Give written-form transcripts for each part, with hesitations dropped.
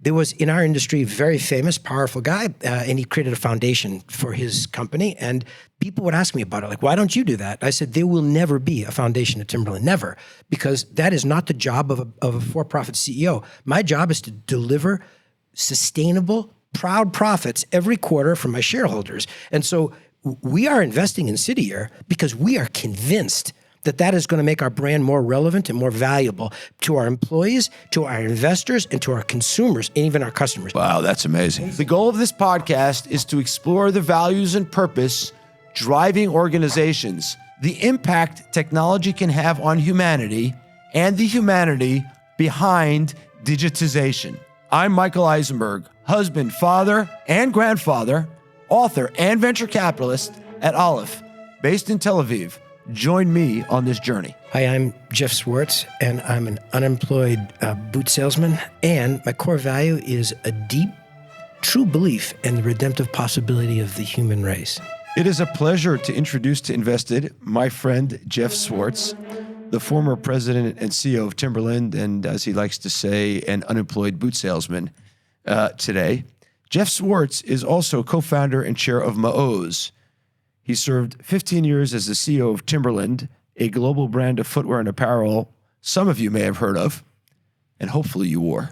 there was in our industry a very famous, powerful guy, and he created a foundation for his company. And people would ask me about it, like, why don't you do that? I said, there will never be a foundation at Timberland, never, because that is not the job of a for-profit CEO. My job is to deliver sustainable, proud profits every quarter for my shareholders. And so we are investing in Cityyear because we are convinced that that is going to make our brand more relevant and more valuable to our employees, to our investors, and to our consumers, and even our customers. Wow, that's amazing. The goal of this podcast is to explore the values and purpose driving organizations, the impact technology can have on humanity, and the humanity behind digitization. I'm Michael Eisenberg, husband, father, and grandfather, author, and venture capitalist at Aleph, based in Tel Aviv. Join me on this journey. Hi, I'm Jeff Swartz, and I'm an unemployed boot salesman. And my core value is a deep, true belief in the redemptive possibility of the human race. It is a pleasure to introduce to Invested my friend Jeff Swartz, the former president and CEO of Timberland, and as he likes to say, an unemployed boot salesman today. Jeff Swartz is also co-founder and chair of MAOZ. He served 15 years as the CEO of Timberland, a global brand of footwear and apparel some of you may have heard of, and hopefully you wore.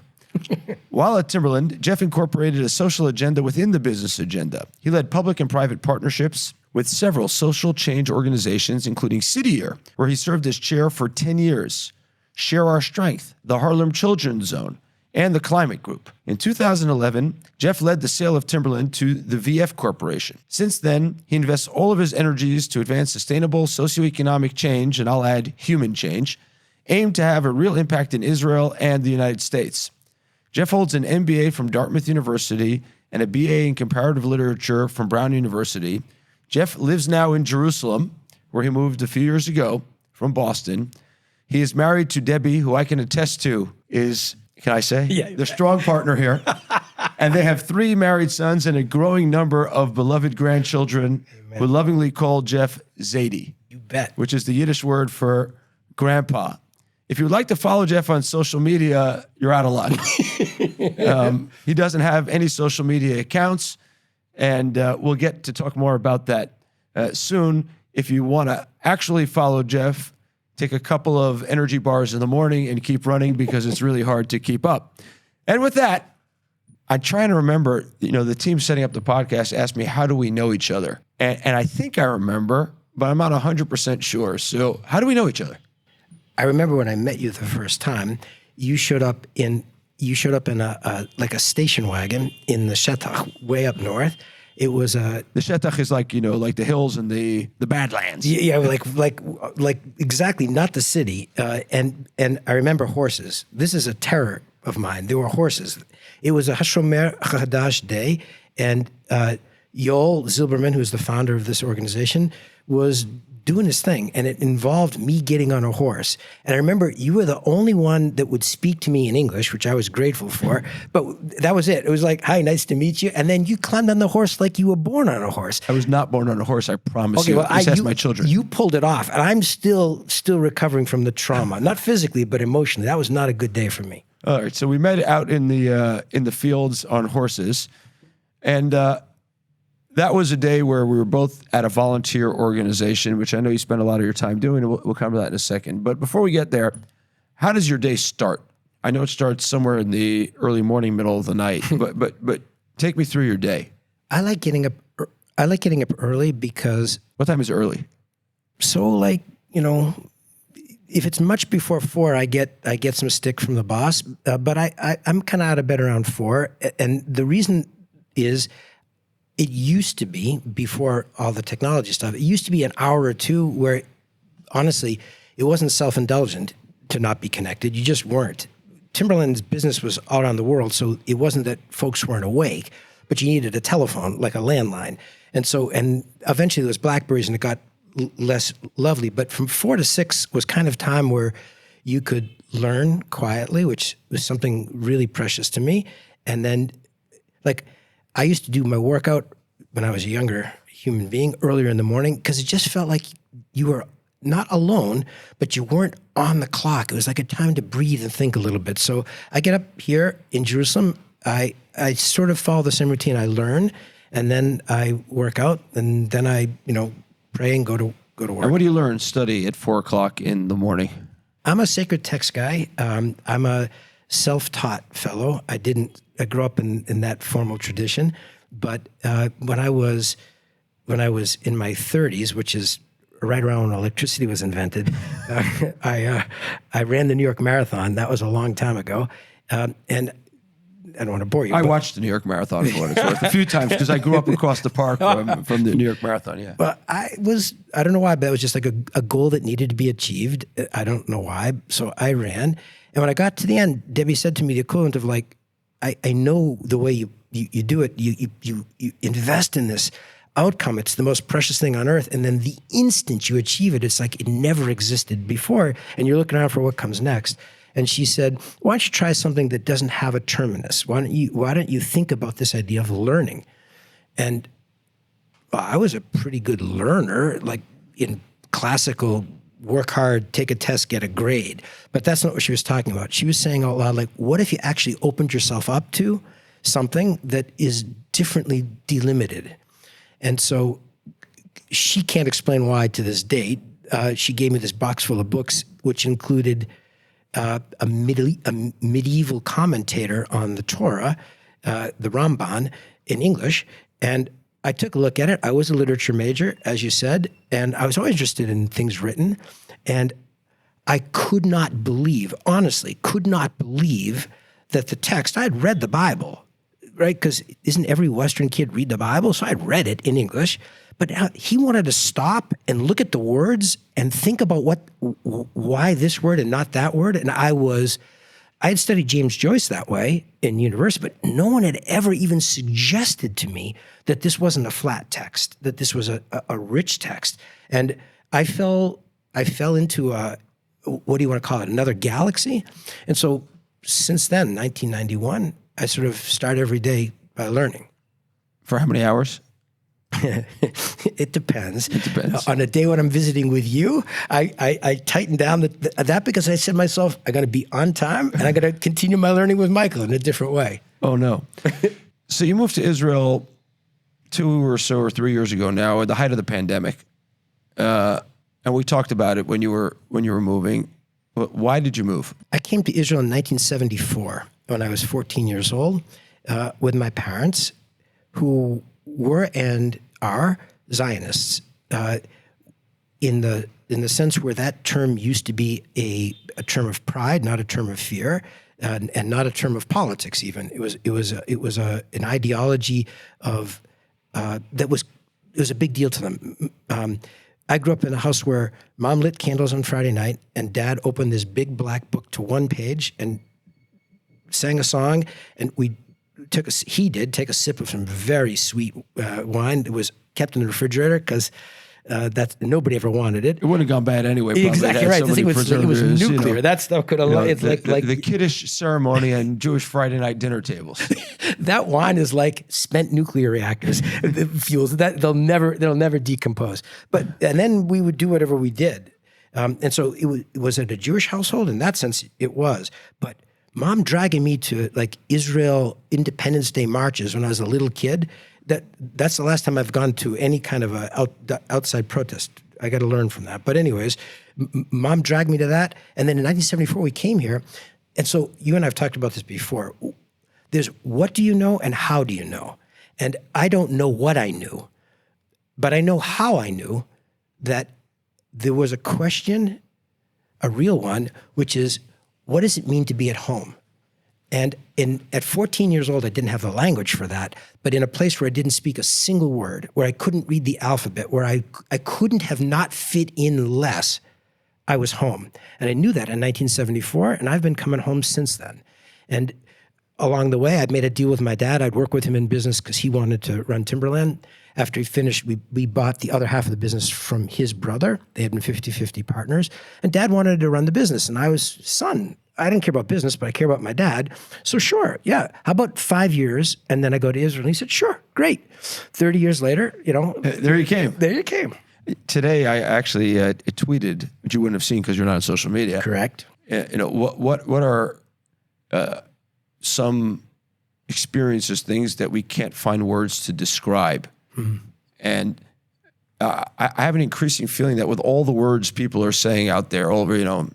While at Timberland, Jeff incorporated a social agenda within the business agenda. He led public and private partnerships with several social change organizations, including Cityyear, where he served as chair for 10 years, Share Our Strength, the Harlem Children's Zone, and the Climate Group. In 2011, Jeff led the sale of Timberland to the VF Corporation. Since then, he invests all of his energies to advance sustainable socioeconomic change, and I'll add human change, aimed to have a real impact in Israel and the United States. Jeff holds an MBA from Dartmouth University and a BA in Comparative Literature from Brown University. Jeff lives now in Jerusalem, where he moved a few years ago from Boston. He is married to Debbie, who I can attest to is, can I say? Yeah. The strong partner here. And they have 3 married sons and a growing number of beloved grandchildren. Amen. Who lovingly call Jeff Zaidi. You bet. Which is the Yiddish word for grandpa. If you would like to follow Jeff on social media, you're out of luck. He doesn't have any social media accounts, and we'll get to talk more about that soon. If you want to actually follow Jeff, take a couple of energy bars in the morning and keep running because it's really hard to keep up. And with that, I'm trying to remember, the team setting up the podcast asked me, how do we know each other? And I think I remember, but I'm not 100% sure. So how do we know each other? I remember when I met you the first time, you showed up in a station wagon in the Shetach, way up north. It was the Shetach is like the hills and the Badlands. Yeah, like exactly, not the city. And I remember horses. This is a terror of mine. There were horses. It was a Hashomer Chadash day, and Yoel Zilberman, who's the founder of this organization, was doing his thing, and it involved me getting on a horse. And I remember you were the only one that would speak to me in English, which I was grateful for, but that was it. It was like, hi, nice to meet you. And then you climbed on the horse like you were born on a horse. I was not born on a horse, I promise you. Just ask my children. You pulled it off, and I'm still recovering from the trauma, not physically, but emotionally. That was not a good day for me. All right, so we met out in the fields on horses, and that was a day where we were both at a volunteer organization, which I know you spend a lot of your time doing, and we'll come to that in a second. But before we get there, how does your day start? I know it starts somewhere in the early morning, middle of the night, but take me through your day. I like getting up early because... What time is early? So if it's much before 4, I get some stick from the boss, but I'm kind of out of bed around 4, and the reason is... It used to be, before all the technology stuff, it used to be an hour or two where, honestly, it wasn't self-indulgent to not be connected. You just weren't. Timberland's business was all around the world, so it wasn't that folks weren't awake, but you needed a telephone, like a landline. And eventually there was BlackBerries, and it got less lovely. But from 4 to 6 was kind of time where you could learn quietly, which was something really precious to me. And then, I used to do my workout when I was a younger human being earlier in the morning because it just felt like you were not alone, but you weren't on the clock. It was like a time to breathe and think a little bit. So I get up here in Jerusalem I sort of follow the same routine. I learn, and then I work out, and then I pray and go to work. And what do you learn? Study at 4 o'clock in the morning. I'm a sacred text guy. I'm a self-taught fellow. I grew up in that formal tradition, but when I was in my 30s, which is right around when electricity was invented, I ran the New York Marathon. That was a long time ago, and I don't want to bore you. I watched the New York Marathon for what it's worth a few times because I grew up across the park from the New York Marathon. Yeah. But I don't know why, but it was just like a goal that needed to be achieved. I don't know why. So I ran. And when I got to the end, Debbie said to me the equivalent of like, I know the way you do it. You invest in this outcome. It's the most precious thing on earth. And then the instant you achieve it, it's like it never existed before. And you're looking around for what comes next. And she said, why don't you try something that doesn't have a terminus? Why don't you think about this idea of learning? And I was a pretty good learner, like in classical, work hard, take a test, get a grade. But that's not what she was talking about. She was saying out loud, like, what if you actually opened yourself up to something that is differently delimited? And so she can't explain why to this date. She gave me this box full of books, which included a medieval commentator on the Torah, the Ramban, in English. And I took a look at it. I was a literature major, as you said, and I was always interested in things written. And I could not believe, honestly, that the text, I had read the Bible, right? Because isn't every Western kid read the Bible? So I'd read it in English. But he wanted to stop and look at the words and think about why this word and not that word. And I had studied James Joyce that way in university, but no one had ever even suggested to me that this wasn't a flat text, that this was a rich text. And I fell into what do you want to call it, another galaxy? And so since then, 1991, I sort of start every day by learning. For how many hours? It depends. On a day when I'm visiting with you, I tighten down that because I said to myself, I got to be on time and I got to continue my learning with Michael in a different way. Oh, no. So you moved to Israel 2 or 3 years ago now at the height of the pandemic. And we talked about it when you were moving. But why did you move? I came to Israel in 1974 when I was 14 years old with my parents who were and are Zionists in the sense where that term used to be a term of pride, not a term of fear, and not a term of politics. Even it was an ideology of it was a big deal to them. I grew up in a house where Mom lit candles on Friday night, and Dad opened this big black book to one page and sang a song, and he did take a sip of some very sweet wine that was kept in the refrigerator because nobody ever wanted it. It wouldn't have gone bad anyway. Exactly right. The thing was, it was nuclear. That stuff could have. It's like the kiddush ceremony and Jewish Friday night dinner tables. That wine is like spent nuclear reactors. The fuels that they'll never decompose. And then we would do whatever we did, and so was it a Jewish household? In that sense, it was, but. Mom dragging me to like Israel Independence Day marches when I was a little kid. That's the last time I've gone to any kind of outside protest. I got to learn from that. But anyways, Mom dragged me to that. And then in 1974, we came here. And so you and I have talked about this before. There's what do you know and how do you know? And I don't know what I knew, but I know how I knew that there was a question, a real one, which is, what does it mean to be at home? And at 14 years old, I didn't have the language for that, but in a place where I didn't speak a single word, where I couldn't read the alphabet, where I couldn't have not fit in less, I was home. And I knew that in 1974, and I've been coming home since then. And along the way, I'd made a deal with my dad. I'd work with him in business because he wanted to run Timberland. After he finished, we bought the other half of the business from his brother. They had been 50-50 partners. And Dad wanted to run the business. And I was, son, I didn't care about business, but I care about my dad. So sure, yeah. How about 5 years? And then I go to Israel. And he said, sure, great. 30 years later, there you came. There you came. Today, I actually tweeted, which you wouldn't have seen because you're not on social media. Correct. What are some experiences things that we can't find words to describe. And I have an increasing feeling that with all the words people are saying out there,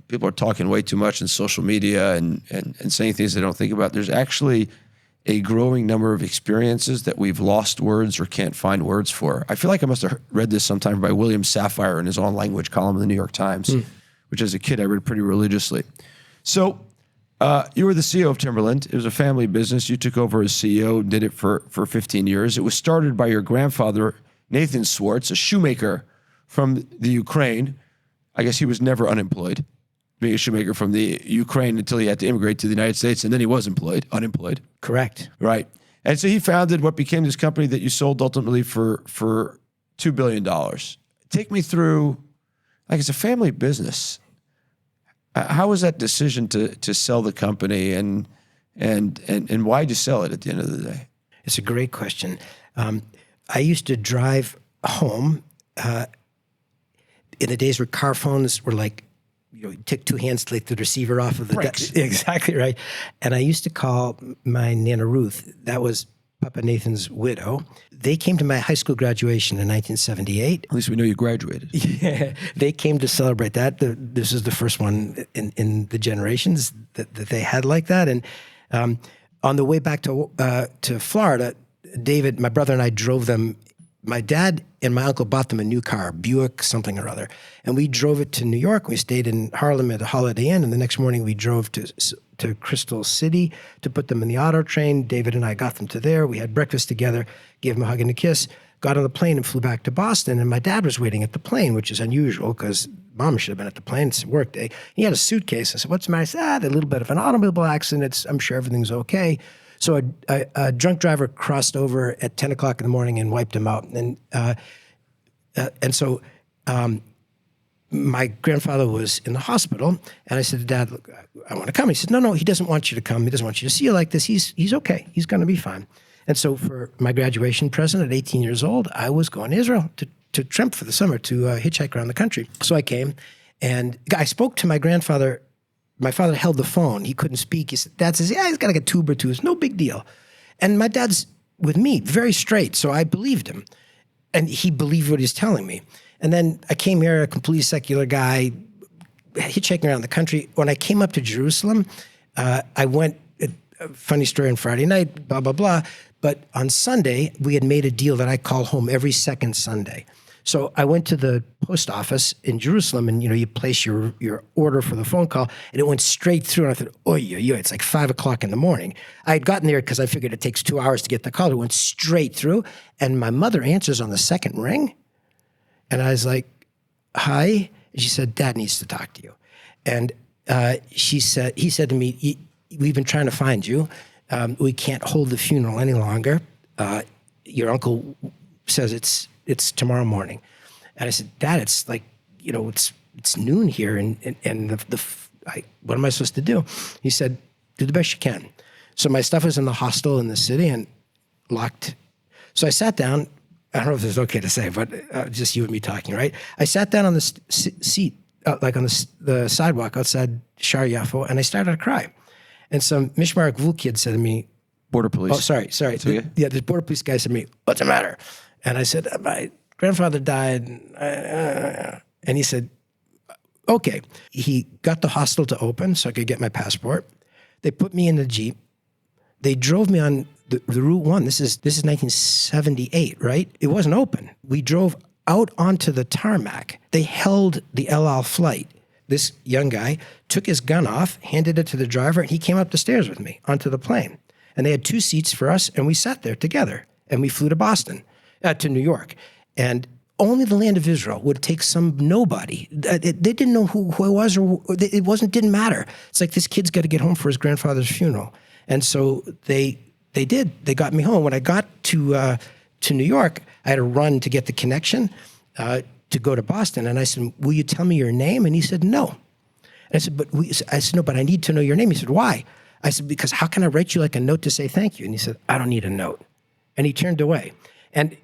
people are talking way too much in social media and saying things they don't think about. There's actually a growing number of experiences that we've lost words or can't find words for. I feel like I must have read this sometime by William Safire in his own language column in the New York Times, which as a kid I read pretty religiously. So you were the CEO of Timberland. It was a family business. You took over as CEO, did it for 15 years. It was started by your grandfather, Nathan Swartz, a shoemaker from the Ukraine. I guess he was never unemployed, being a shoemaker from the Ukraine until he had to immigrate to the United States, and then he was unemployed. Correct. Right. And so he founded what became this company that you sold ultimately for $2 billion. Take me through, like, it's a family business. How was that decision to sell the company, and why did you sell it at the end of the day? It's a great question. I used to drive home in the days where car phones were like, you take two hands to take the receiver off of the desk. Exactly right. And I used to call my Nana Ruth. That was Papa Nathan's widow. They came to my high school graduation in 1978. At least we know you graduated. Yeah, they came to celebrate that. This is the first one in the generations that they had like that. And on the way back to Florida, David, my brother, and I drove them. My dad and my uncle bought them a new car, Buick something or other, and we drove it to New York. We stayed in Harlem at a Holiday Inn, and the next morning we drove to Crystal City to put them in the auto train. David and I got them to there. We had breakfast together, gave them a hug and a kiss, got on the plane and flew back to Boston. And my dad was waiting at the plane, which is unusual because Mom should have been at the plane. It's a work day. He had a suitcase. I said, "What's the matter?" He said, "A little bit of an automobile accident. I'm sure everything's okay." So a drunk driver crossed over at 10 o'clock in the morning and wiped him out. And so my grandfather was in the hospital, and I said to Dad, "Look, I want to come." He said, No, he doesn't want you to come. He doesn't want you to see you like this. He's okay. He's going to be fine. And so for my graduation present at 18 years old, I was going to Israel to Tremp for the summer to hitchhike around the country. So I came, and I spoke to my grandfather. My father held the phone. He couldn't speak. Dad says, "Yeah, he's got like a tube or two. It's no big deal." And my dad's with me, very straight. So I believed him. And he believed what he was telling me. And then I came here, a completely secular guy, hitchhiking around the country. When I came up to Jerusalem, I went, a funny story on Friday night, blah, blah, blah. But on Sunday, we had made a deal that I call home every second Sunday. So I went to the post office in Jerusalem, and you place your order for the phone call, and it went straight through. And I thought, it's like 5 o'clock in the morning. I had gotten there because I figured it takes 2 hours to get the call. It went straight through, and my mother answers on the second ring, and I was like, "Hi," and she said, "Dad needs to talk to you." And he said to me, "We've been trying to find you. We can't hold the funeral any longer. Your uncle says it's tomorrow morning." And I said, "Dad, it's like, it's noon here, and what am I supposed to do?" He said, "Do the best you can." So my stuff was in the hostel in the city and locked. So I sat down. I don't know if this is okay to say, but just you and me talking, right? I sat down on the seat, like on the sidewalk outside Shar Yafo, and I started to cry. And some Mishmar Gvul kid said to me, Border police. "Oh, sorry. The border police guy said to me, 'What's the matter?' And I said, 'My grandfather died.' And he said, 'Okay.' He got the hostel to open so I could get my passport. They put me in the Jeep. They drove me on the Route 1. This is 1978, right? It wasn't open. We drove out onto the tarmac. They held the El Al flight. This young guy took his gun off, handed it to the driver, and he came up the stairs with me onto the plane. And they had 2 seats for us, and we sat there together. And we flew to Boston, to New York. And only the land of Israel would take some nobody. They didn't know who it was, or didn't matter. It's like, this kid's got to get home for his grandfather's funeral. And so they did. They got me home. When I got to New York, I had to run to get the connection to go to Boston. And I said, "Will you tell me your name?" And he said, "No." And I said, "No, but I need to know your name." He said, "Why?" I said, "Because how can I write you like a note to say thank you?" And he said, "I don't need a note." And he turned away. And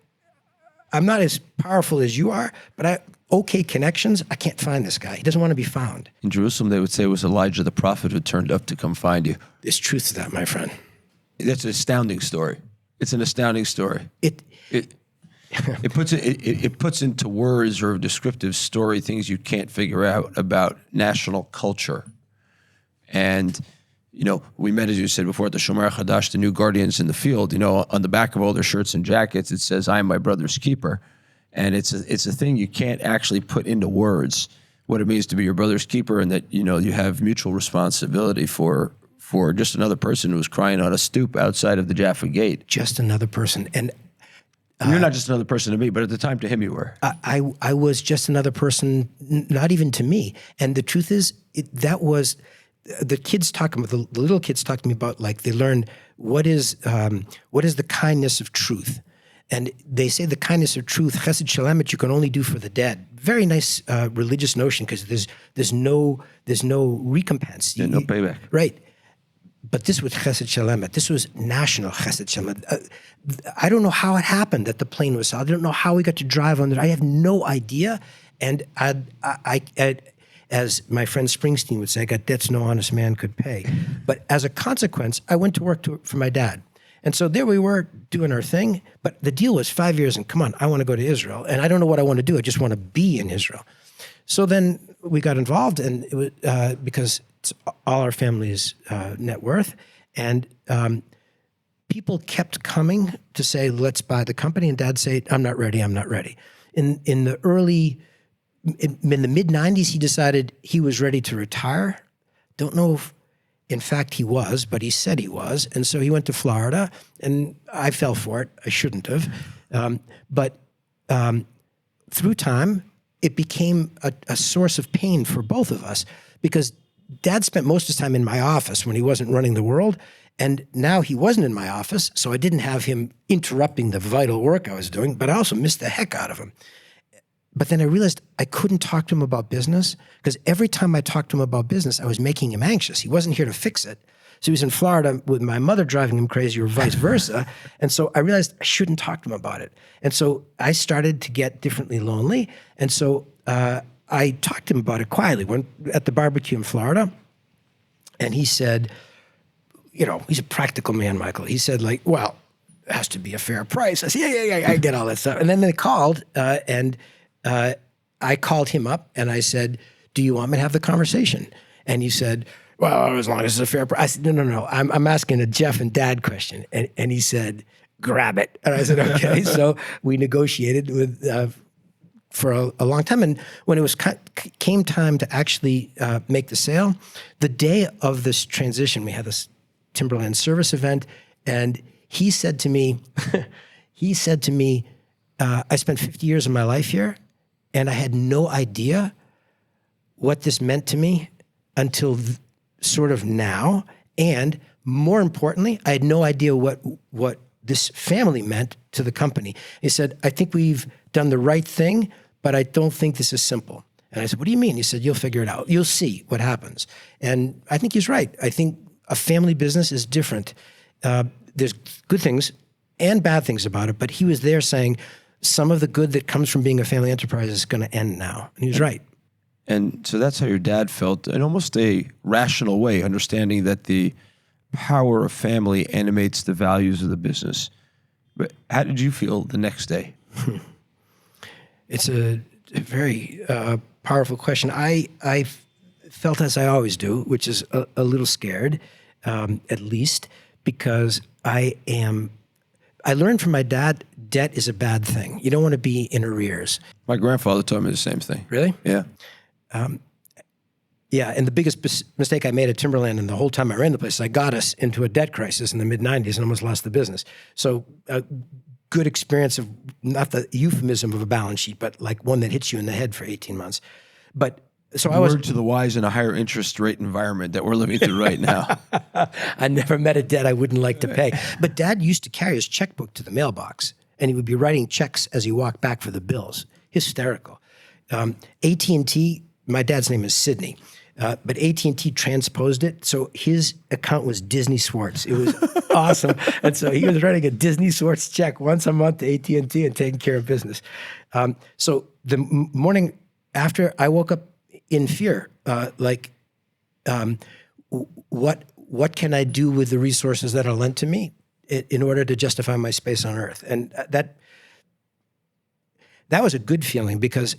I'm not as powerful as you are, but okay connections, I can't find this guy. He doesn't want to be found. In Jerusalem, they would say it was Elijah the prophet who turned up to come find you. There's truth to that, my friend. That's an astounding story. It's an astounding story. It puts into words or descriptive story things you can't figure out about national culture. And, we met, as you said before, at the Shomer Chadash, the new guardians in the field. On the back of all their shirts and jackets, it says, "I am my brother's keeper." And it's a thing you can't actually put into words, what it means to be your brother's keeper, and that, you have mutual responsibility for just another person who was crying on a stoop outside of the Jaffa Gate. Just another person. And you're not just another person to me, but at the time to him you were. I was just another person, not even to me. And the truth is, that was the kids talking. The little kids talked to me about, like, they learned what is the kindness of truth, and they say the kindness of truth, chesed shalamet, you can only do for the dead. Very nice religious notion, because there's no recompense. Yeah, no payback. Right. But this was chesed shalamet. This was national chesed shalamet. I don't know how it happened that the plane was. I don't know how we got to drive on it. I have no idea. And I as my friend Springsteen would say, I got debts no honest man could pay. But as a consequence, I went to work for my dad. And so there we were doing our thing. But the deal was 5 years, and come on, I want to go to Israel. And I don't know what I want to do. I just want to be in Israel. So then we got involved, and it was because it's all our family's net worth. And people kept coming to say, let's buy the company. And Dad said, I'm not ready. In the mid-'90s, he decided he was ready to retire. Don't know if, in fact, he was, but he said he was. And so he went to Florida, and I fell for it. I shouldn't have. But through time, it became a source of pain for both of us, because Dad spent most of his time in my office when he wasn't running the world. And now he wasn't in my office, so I didn't have him interrupting the vital work I was doing, but I also missed the heck out of him. But then I realized I couldn't talk to him about business, because every time I talked to him about business, I was making him anxious. He wasn't here to fix it. So he was in Florida with my mother driving him crazy, or vice versa. And so I realized I shouldn't talk to him about it. And so I started to get differently lonely. And so I talked to him about it quietly. Went at the barbecue in Florida, and he said, he's a practical man, Michael. He said, well, it has to be a fair price. I said, yeah, I get all that stuff. And then they called, and I called him up, and I said, do you want me to have the conversation? And he said, well, as long as it's a fair price. I said, no. I'm asking a Jeff and Dad question. And he said, grab it. And I said, okay. So we negotiated for a long time. And when it came time to actually make the sale, the day of this transition, we had this Timberland service event, and he said to me, I spent 50 years of my life here, and I had no idea what this meant to me until sort of now. And more importantly, I had no idea what this family meant to the company. He said, I think we've done the right thing, but I don't think this is simple. And I said, what do you mean? He said, you'll figure it out. You'll see what happens. And I think he's right. I think a family business is different. There's good things and bad things about it, but he was there saying some of the good that comes from being a family enterprise is going to end now. And he was right. And so that's how your dad felt, in almost a rational way, understanding that the power of family animates the values of the business. But how did you feel the next day? It's a very powerful question. I felt as I always do, which is a little scared, at least, because I learned from my dad, debt is a bad thing. You don't want to be in arrears. My grandfather told me the same thing. Really? Yeah. Yeah, and the biggest mistake I made at Timberland, and the whole time I ran the place, I got us into a debt crisis in the mid-'90s and almost lost the business. So a good experience of, not the euphemism of a balance sheet, but like one that hits you in the head for 18 months. But so I was word to the wise in a higher interest rate environment that we're living through right now. I never met a debt I wouldn't like to pay. But Dad used to carry his checkbook to the mailbox, and he would be writing checks as he walked back for the bills. Hysterical. AT&T, my dad's name is Sidney, but AT&T transposed it, so his account was Disney Swartz. It was awesome. And so he was writing a Disney Swartz check once a month to AT&T and taking care of business. So the morning after, I woke up in fear, what what can I do with the resources that are lent to me in order to justify my space on earth? And that was a good feeling, because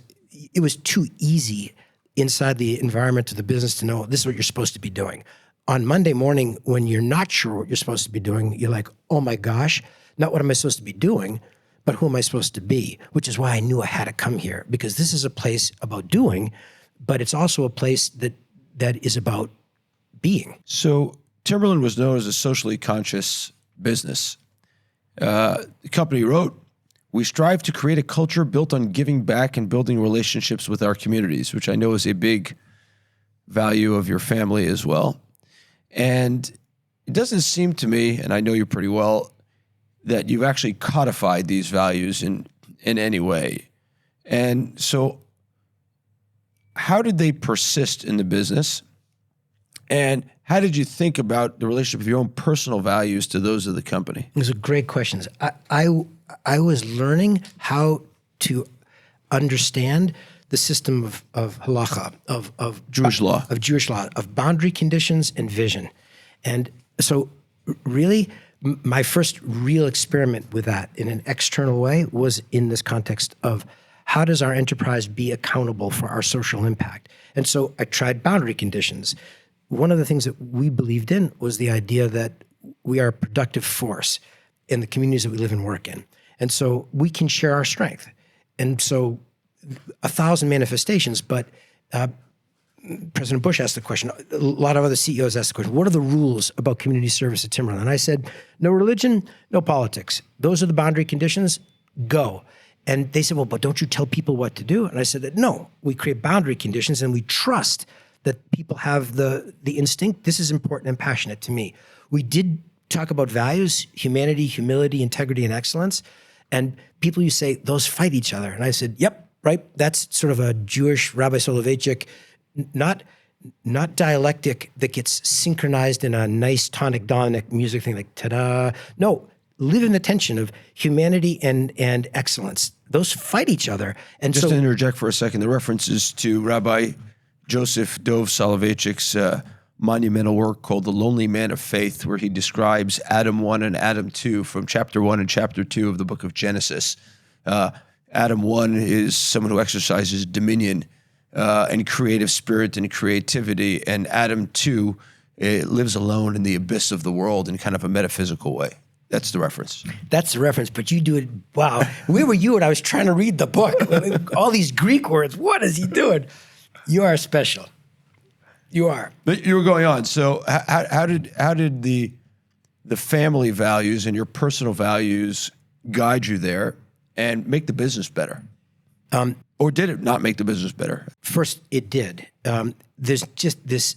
it was too easy inside the environment of the business to know this is what you're supposed to be doing. On Monday morning, when you're not sure what you're supposed to be doing, you're like, oh my gosh, not what am I supposed to be doing, but who am I supposed to be? Which is why I knew I had to come here, because this is a place about doing, but it's also a place that is about being. So Timberland was known as a socially conscious business. The company wrote, "We strive to create a culture built on giving back and building relationships with our communities," which I know is a big value of your family as well. And it doesn't seem to me, and I know you pretty well, that you've actually codified these values in any way. And so how did they persist in the business? And how did you think about the relationship of your own personal values to those of the company? Those are great questions. I was learning how to understand the system of halakha, of Jewish law. Of Jewish law, of boundary conditions and vision. And so really, my first real experiment with that in an external way was in this context of how does our enterprise be accountable for our social impact? And so I tried boundary conditions. One of the things that we believed in was the idea that we are a productive force in the communities that we live and work in. And so we can share our strength. And so 1,000 manifestations, but President Bush asked the question, a lot of other CEOs asked the question, what are the rules about community service at Timberland? And I said, no religion, no politics. Those are the boundary conditions, go. And they said, well, but don't you tell people what to do? And I said that no, we create boundary conditions and we trust that people have the instinct. This is important and passionate to me. We did talk about values, humanity, humility, integrity, and excellence. And people used to say, those fight each other. And I said, yep, right. That's sort of a Jewish Rabbi Soloveitchik, not dialectic that gets synchronized in a nice tonic-donic music thing like ta-da. No, live in the tension of humanity and excellence. Those fight each other. And just to interject for a second, the references to Rabbi Joseph Dov Soloveitchik's monumental work called The Lonely Man of Faith, where he describes Adam 1 and Adam 2 from chapter 1 and chapter 2 of the book of Genesis. Adam 1 is someone who exercises dominion and creative spirit and creativity, and Adam 2 lives alone in the abyss of the world in kind of a metaphysical way. That's the reference. That's the reference, but you do it, wow. Where were you when I was trying to read the book? All these Greek words, what is he doing? You are special. You are. But you were going on. So how did the family values and your personal values guide you there and make the business better? Or did it not make the business better? First, it did. There's just this,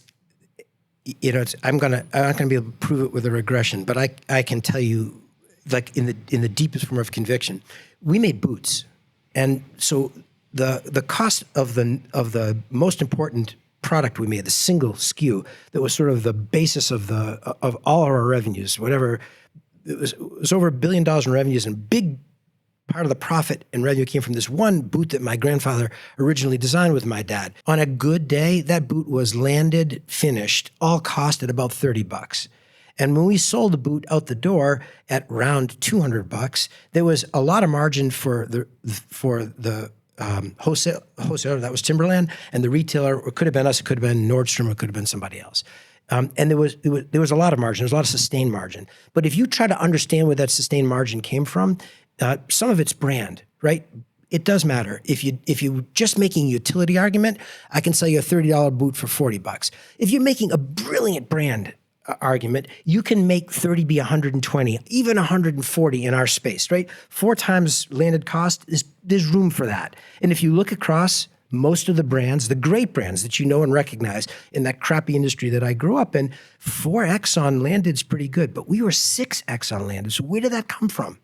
I'm not gonna be able to prove it with a regression, but I can tell you, like in the deepest form of conviction, we made boots, and so the cost of the most important product we made, the single SKU that was sort of the basis of all of our revenues, whatever, it was over $1 billion in revenues, and big part of the profit and revenue came from this one boot that my grandfather originally designed with my dad. On a good day, that boot was landed, finished, all cost at about $30. And when we sold the boot out the door at around $200, there was a lot of margin for the wholesaler, that was Timberland, and the retailer, it could have been us, it could have been Nordstrom, it could have been somebody else. And there was a lot of margin, there was a lot of sustained margin. But if you try to understand where that sustained margin came from, some of it's brand, right? It does matter. If you're just making a utility argument, I can sell you a $30 boot for $40. If you're making a brilliant brand argument, you can make 30 be 120, even 140 in our space, right? 4 times landed cost, there's room for that. And if you look across most of the brands, the great brands that you know and recognize in that crappy industry that I grew up in, 4X on landed is pretty good, but we were 6X on landed. So where did that come from?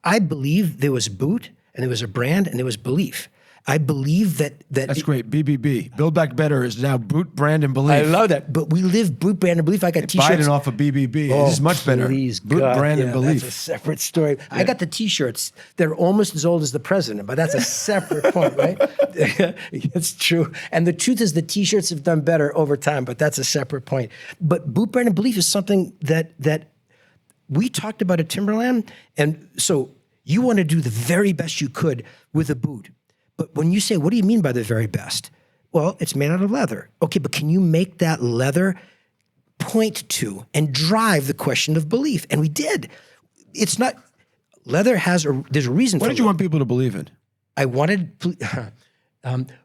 I believe there was a boot and there was a brand and there was belief. I believe that That's great. BBB. Build Back Better is now boot, brand, and belief. I love that. But we live boot, brand, and belief. I got T-shirts. Biden off of BBB. This is much better. Please, boot, God. brand, and belief. That's a separate story. I got the T-shirts. They're almost as old as the president, but that's a separate point, right? It's true. And the truth is the T-shirts have done better over time, but that's a separate point. But boot, brand, and belief is something that we talked about at Timberland. And so you want to do the very best you could with a boot. But when you say, what do you mean by the very best? Well, it's made out of leather. Okay, but can you make that leather point to and drive the question of belief? And we did. It's not, leather there's a reason for it. What did you want people to believe in? I wanted,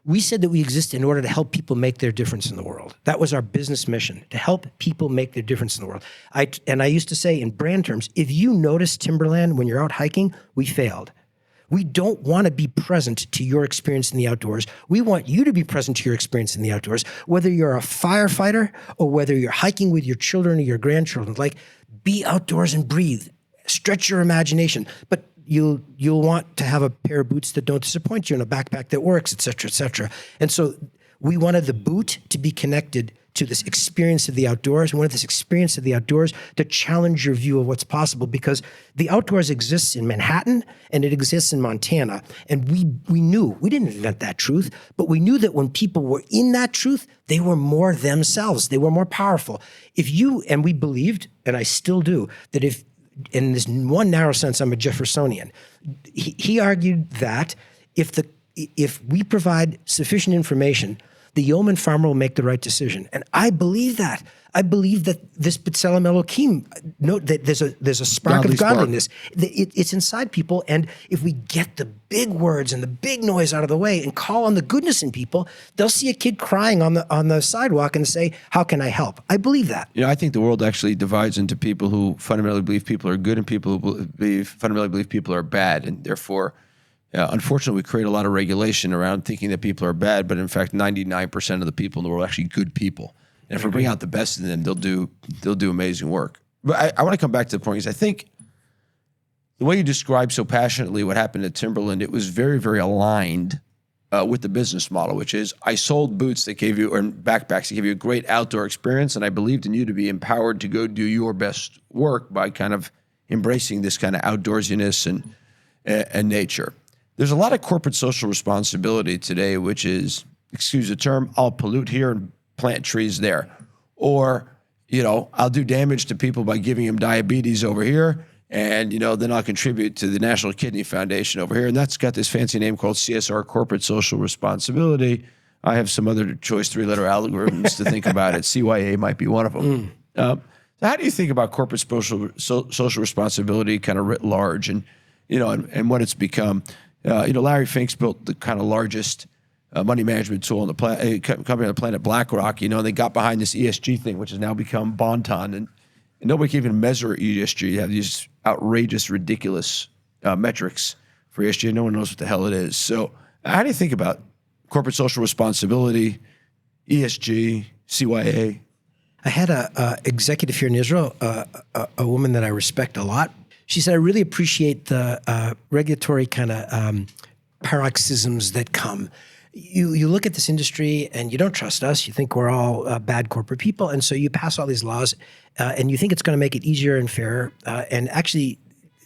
we said that we exist in order to help people make their difference in the world. That was our business mission, to help people make their difference in the world. I used to say in brand terms, if you notice Timberland when you're out hiking, we failed. We don't want to be present to your experience in the outdoors. We want you to be present to your experience in the outdoors, whether you're a firefighter or whether you're hiking with your children or your grandchildren. Like, be outdoors and breathe. Stretch your imagination. But you'll want to have a pair of boots that don't disappoint you and a backpack that works, et cetera, et cetera. And so we wanted the boot to be connected to this experience of the outdoors. We wanted this experience of the outdoors to challenge your view of what's possible, because the outdoors exists in Manhattan and it exists in Montana. And we knew, we didn't invent that truth, but we knew that when people were in that truth, they were more themselves. They were more powerful. And we believed, and I still do, that if, in this one narrow sense, I'm a Jeffersonian. He argued that if we provide sufficient information, the yeoman farmer will make the right decision. And I believe that. I believe that this B'Tselem Elohim, that there's a spark of godliness. It's inside people. And if we get the big words and the big noise out of the way and call on the goodness in people, they'll see a kid crying on the sidewalk and say, how can I help? I believe that. I think the world actually divides into people who fundamentally believe people are good and people who fundamentally believe people are bad. And therefore, unfortunately, we create a lot of regulation around thinking that people are bad, but in fact, 99% of the people in the world are actually good people. And if we bring out the best in them, they'll do amazing work. But I want to come back to the point, because I think the way you described so passionately what happened at Timberland, it was very, very aligned with the business model, which is I sold boots that gave you, or backpacks that gave you a great outdoor experience, and I believed in you to be empowered to go do your best work by kind of embracing this kind of outdoorsiness and nature. There's a lot of corporate social responsibility today, which is, excuse the term, I'll pollute here and plant trees there. Or, I'll do damage to people by giving them diabetes over here, and, then I'll contribute to the National Kidney Foundation over here. And that's got this fancy name called CSR, Corporate Social Responsibility. I have some other choice three-letter algorithms to think about it. CYA might be one of them. So how do you think about corporate social responsibility kind of writ large and what it's become? Larry Fink's built the kind of largest money management tool on the company on the planet, BlackRock. They got behind this ESG thing, which has now become Bonton, and nobody can even measure ESG. You have these outrageous, ridiculous metrics for ESG. No one knows what the hell it is. So, how do you think about corporate social responsibility, ESG, CYA? I had a executive here in Israel, a woman that I respect a lot. She said, I really appreciate the regulatory kind of paroxysms that come. You look at this industry and you don't trust us. You think we're all bad corporate people. And so you pass all these laws and you think it's going to make it easier and fairer. And actually,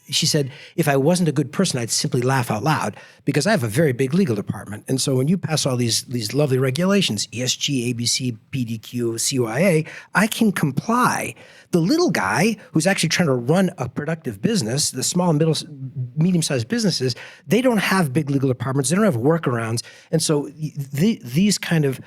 she said, if I wasn't a good person, I'd simply laugh out loud because I have a very big legal department. And so when you pass all these lovely regulations, ESG, ABC, PDQ, CYA, I can comply. The little guy who's actually trying to run a productive business, the small and medium-sized businesses, they don't have big legal departments. They don't have workarounds. And so these kind of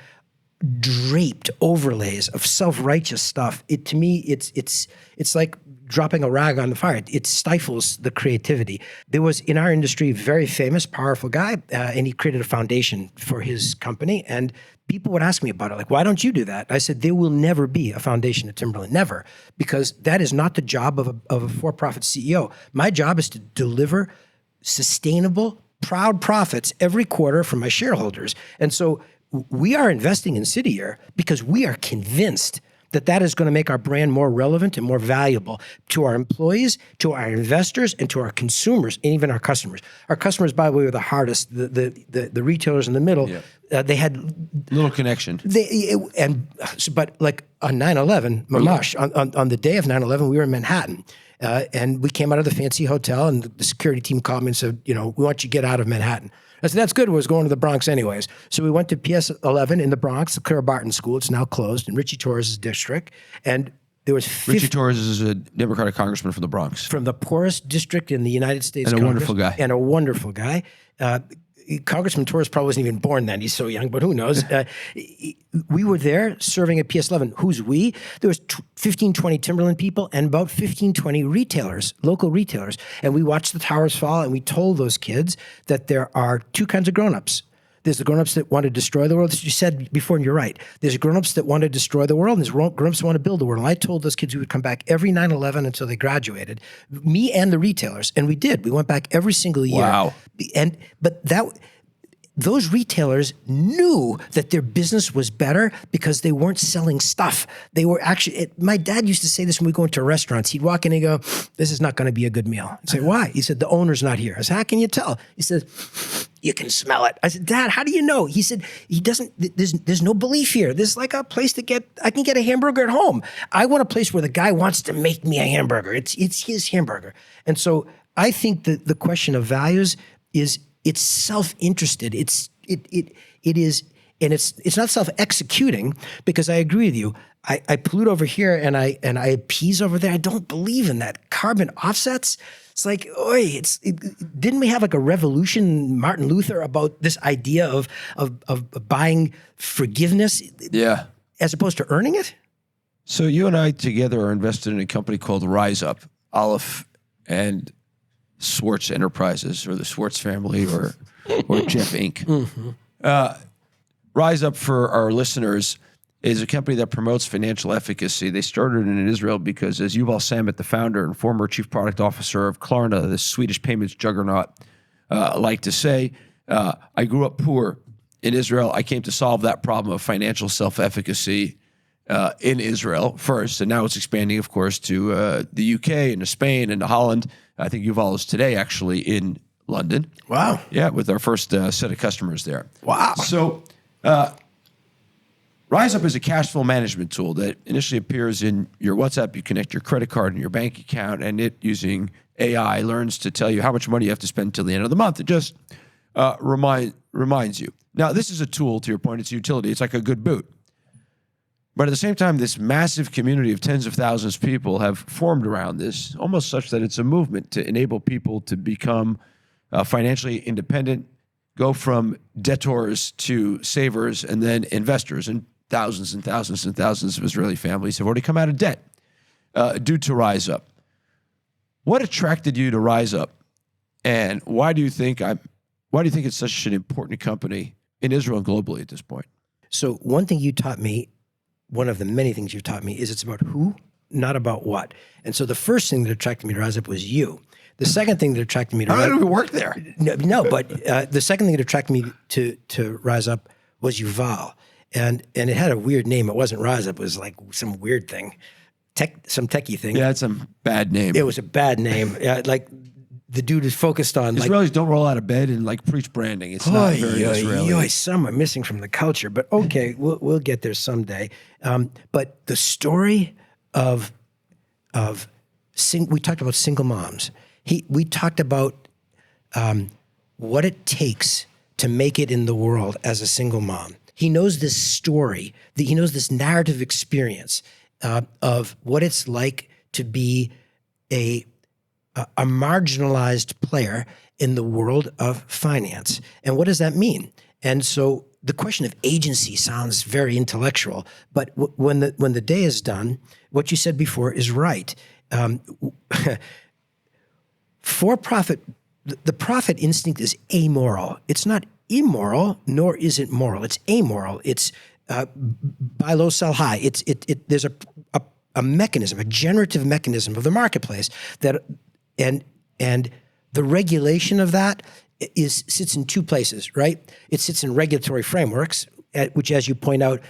draped overlays of self-righteous stuff, to me, it's like dropping a rag on the fire. It stifles the creativity. There was, in our industry, a very famous, powerful guy, and he created a foundation for his company. And people would ask me about it, like, why don't you do that? I said, there will never be a foundation at Timberland, never, because that is not the job of a for-profit CEO. My job is to deliver sustainable, proud profits every quarter for my shareholders. And so we are investing in City Year because we are convinced that is going to make our brand more relevant and more valuable to our employees, to our investors, and to our consumers, and even our customers. Our customers, by the way, were the hardest. The retailers in the middle, they had little connection. But like on 9/11, Mamash, on the day of 9/11, we were in Manhattan. And we came out of the fancy hotel, and the security team called me and said, we want you to get out of Manhattan. I said, that's good. We was going to the Bronx anyways. So we went to PS 11 in the Bronx, the Clara Barton School. It's now closed in Richie Torres' district. And there was Richie Torres is a Democratic congressman from the Bronx. From the poorest district in the United States. And a wonderful guy. And a wonderful guy. Congressman Torres probably wasn't even born then. He's so young, but who knows? We were there serving at PS 11. Who's we? There was 15, 20 Timberland people and about 15, 20 retailers, local retailers. And we watched the towers fall, and we told those kids that there are two kinds of grown-ups. There's the grown-ups that want to destroy the world. As you said before, and you're right. There's grown-ups that want to destroy the world, and there's grown-ups that want to build the world. And I told those kids we would come back every 9/11 until they graduated, me and the retailers. And we did. We went back every single year. Wow. But those retailers knew that their business was better because they weren't selling stuff. They were actually, my dad used to say this when we go into restaurants. He'd walk in and go, this is not going to be a good meal. I'd say, why? He said, the owner's not here. I said, how can you tell? He said, you can smell it. I said, Dad, how do you know? He said, there's no belief here. There's like a place I can get a hamburger at home. I want a place where the guy wants to make me a hamburger. It's his hamburger. And so I think that the question of values it's self-interested. It is, and it's not self-executing, because I agree with you. I pollute over here and I appease over there. I don't believe in that. Carbon offsets. It's like, didn't we have like a revolution, Martin Luther, about this idea of buying forgiveness? Yeah. As opposed to earning it? So you and I together are invested in a company called RiseUp, Aleph and Swartz Enterprises, or the Swartz family, or Jeff Inc. Mm-hmm. RiseUp, for our listeners, is a company that promotes financial efficacy. They started in Israel because, as Yuval Sammet, the founder and former chief product officer of Klarna, the Swedish payments juggernaut, like to say, I grew up poor in Israel. I came to solve that problem of financial self-efficacy in Israel first, and now it's expanding, of course, to the UK and to Spain and to Holland. I think Yuval is today actually in London. Wow. Yeah, with our first set of customers there. Wow. So RiseUp is a cash flow management tool that initially appears in your WhatsApp. You connect your credit card and your bank account, and it, using AI, learns to tell you how much money you have to spend till the end of the month. It just reminds you. Now, this is a tool, to your point, it's a utility. It's like a good boot. But at the same time, this massive community of tens of thousands of people have formed around this, almost such that it's a movement to enable people to become financially independent, go from debtors to savers, and then investors. And thousands and thousands and thousands of Israeli families have already come out of debt due to RiseUp. What attracted you to RiseUp, and why do you think it's such an important company in Israel and globally at this point? So one thing you taught me, one of the many things you've taught me, is it's about who, not about what. And so the first thing that attracted me to RiseUp was you. The second thing that attracted me to How did we work there? No, but the second thing that attracted me to RiseUp was Yuval. And it had a weird name. It wasn't RiseUp. It was like some weird thing, some techie thing. Yeah, it's a bad name. It was a bad name. Like the dude is focused on Israelis don't roll out of bed and like preach branding. It's not very Israeli. Some are missing from the culture, but okay, we'll get there someday. But the story of we talked about single moms. We talked about what it takes to make it in the world as a single mom. He knows this story. He knows this narrative experience of what it's like to be a marginalized player in the world of finance. And what does that mean? And so the question of agency sounds very intellectual, but when the day is done, what you said before is right. For-profit, the profit instinct is amoral. It's not immoral, nor is it moral. It's amoral. It's buy low, sell high. There's a mechanism, a generative mechanism of the marketplace that, and the regulation of that sits in two places, right? It sits in regulatory frameworks, which, as you point out,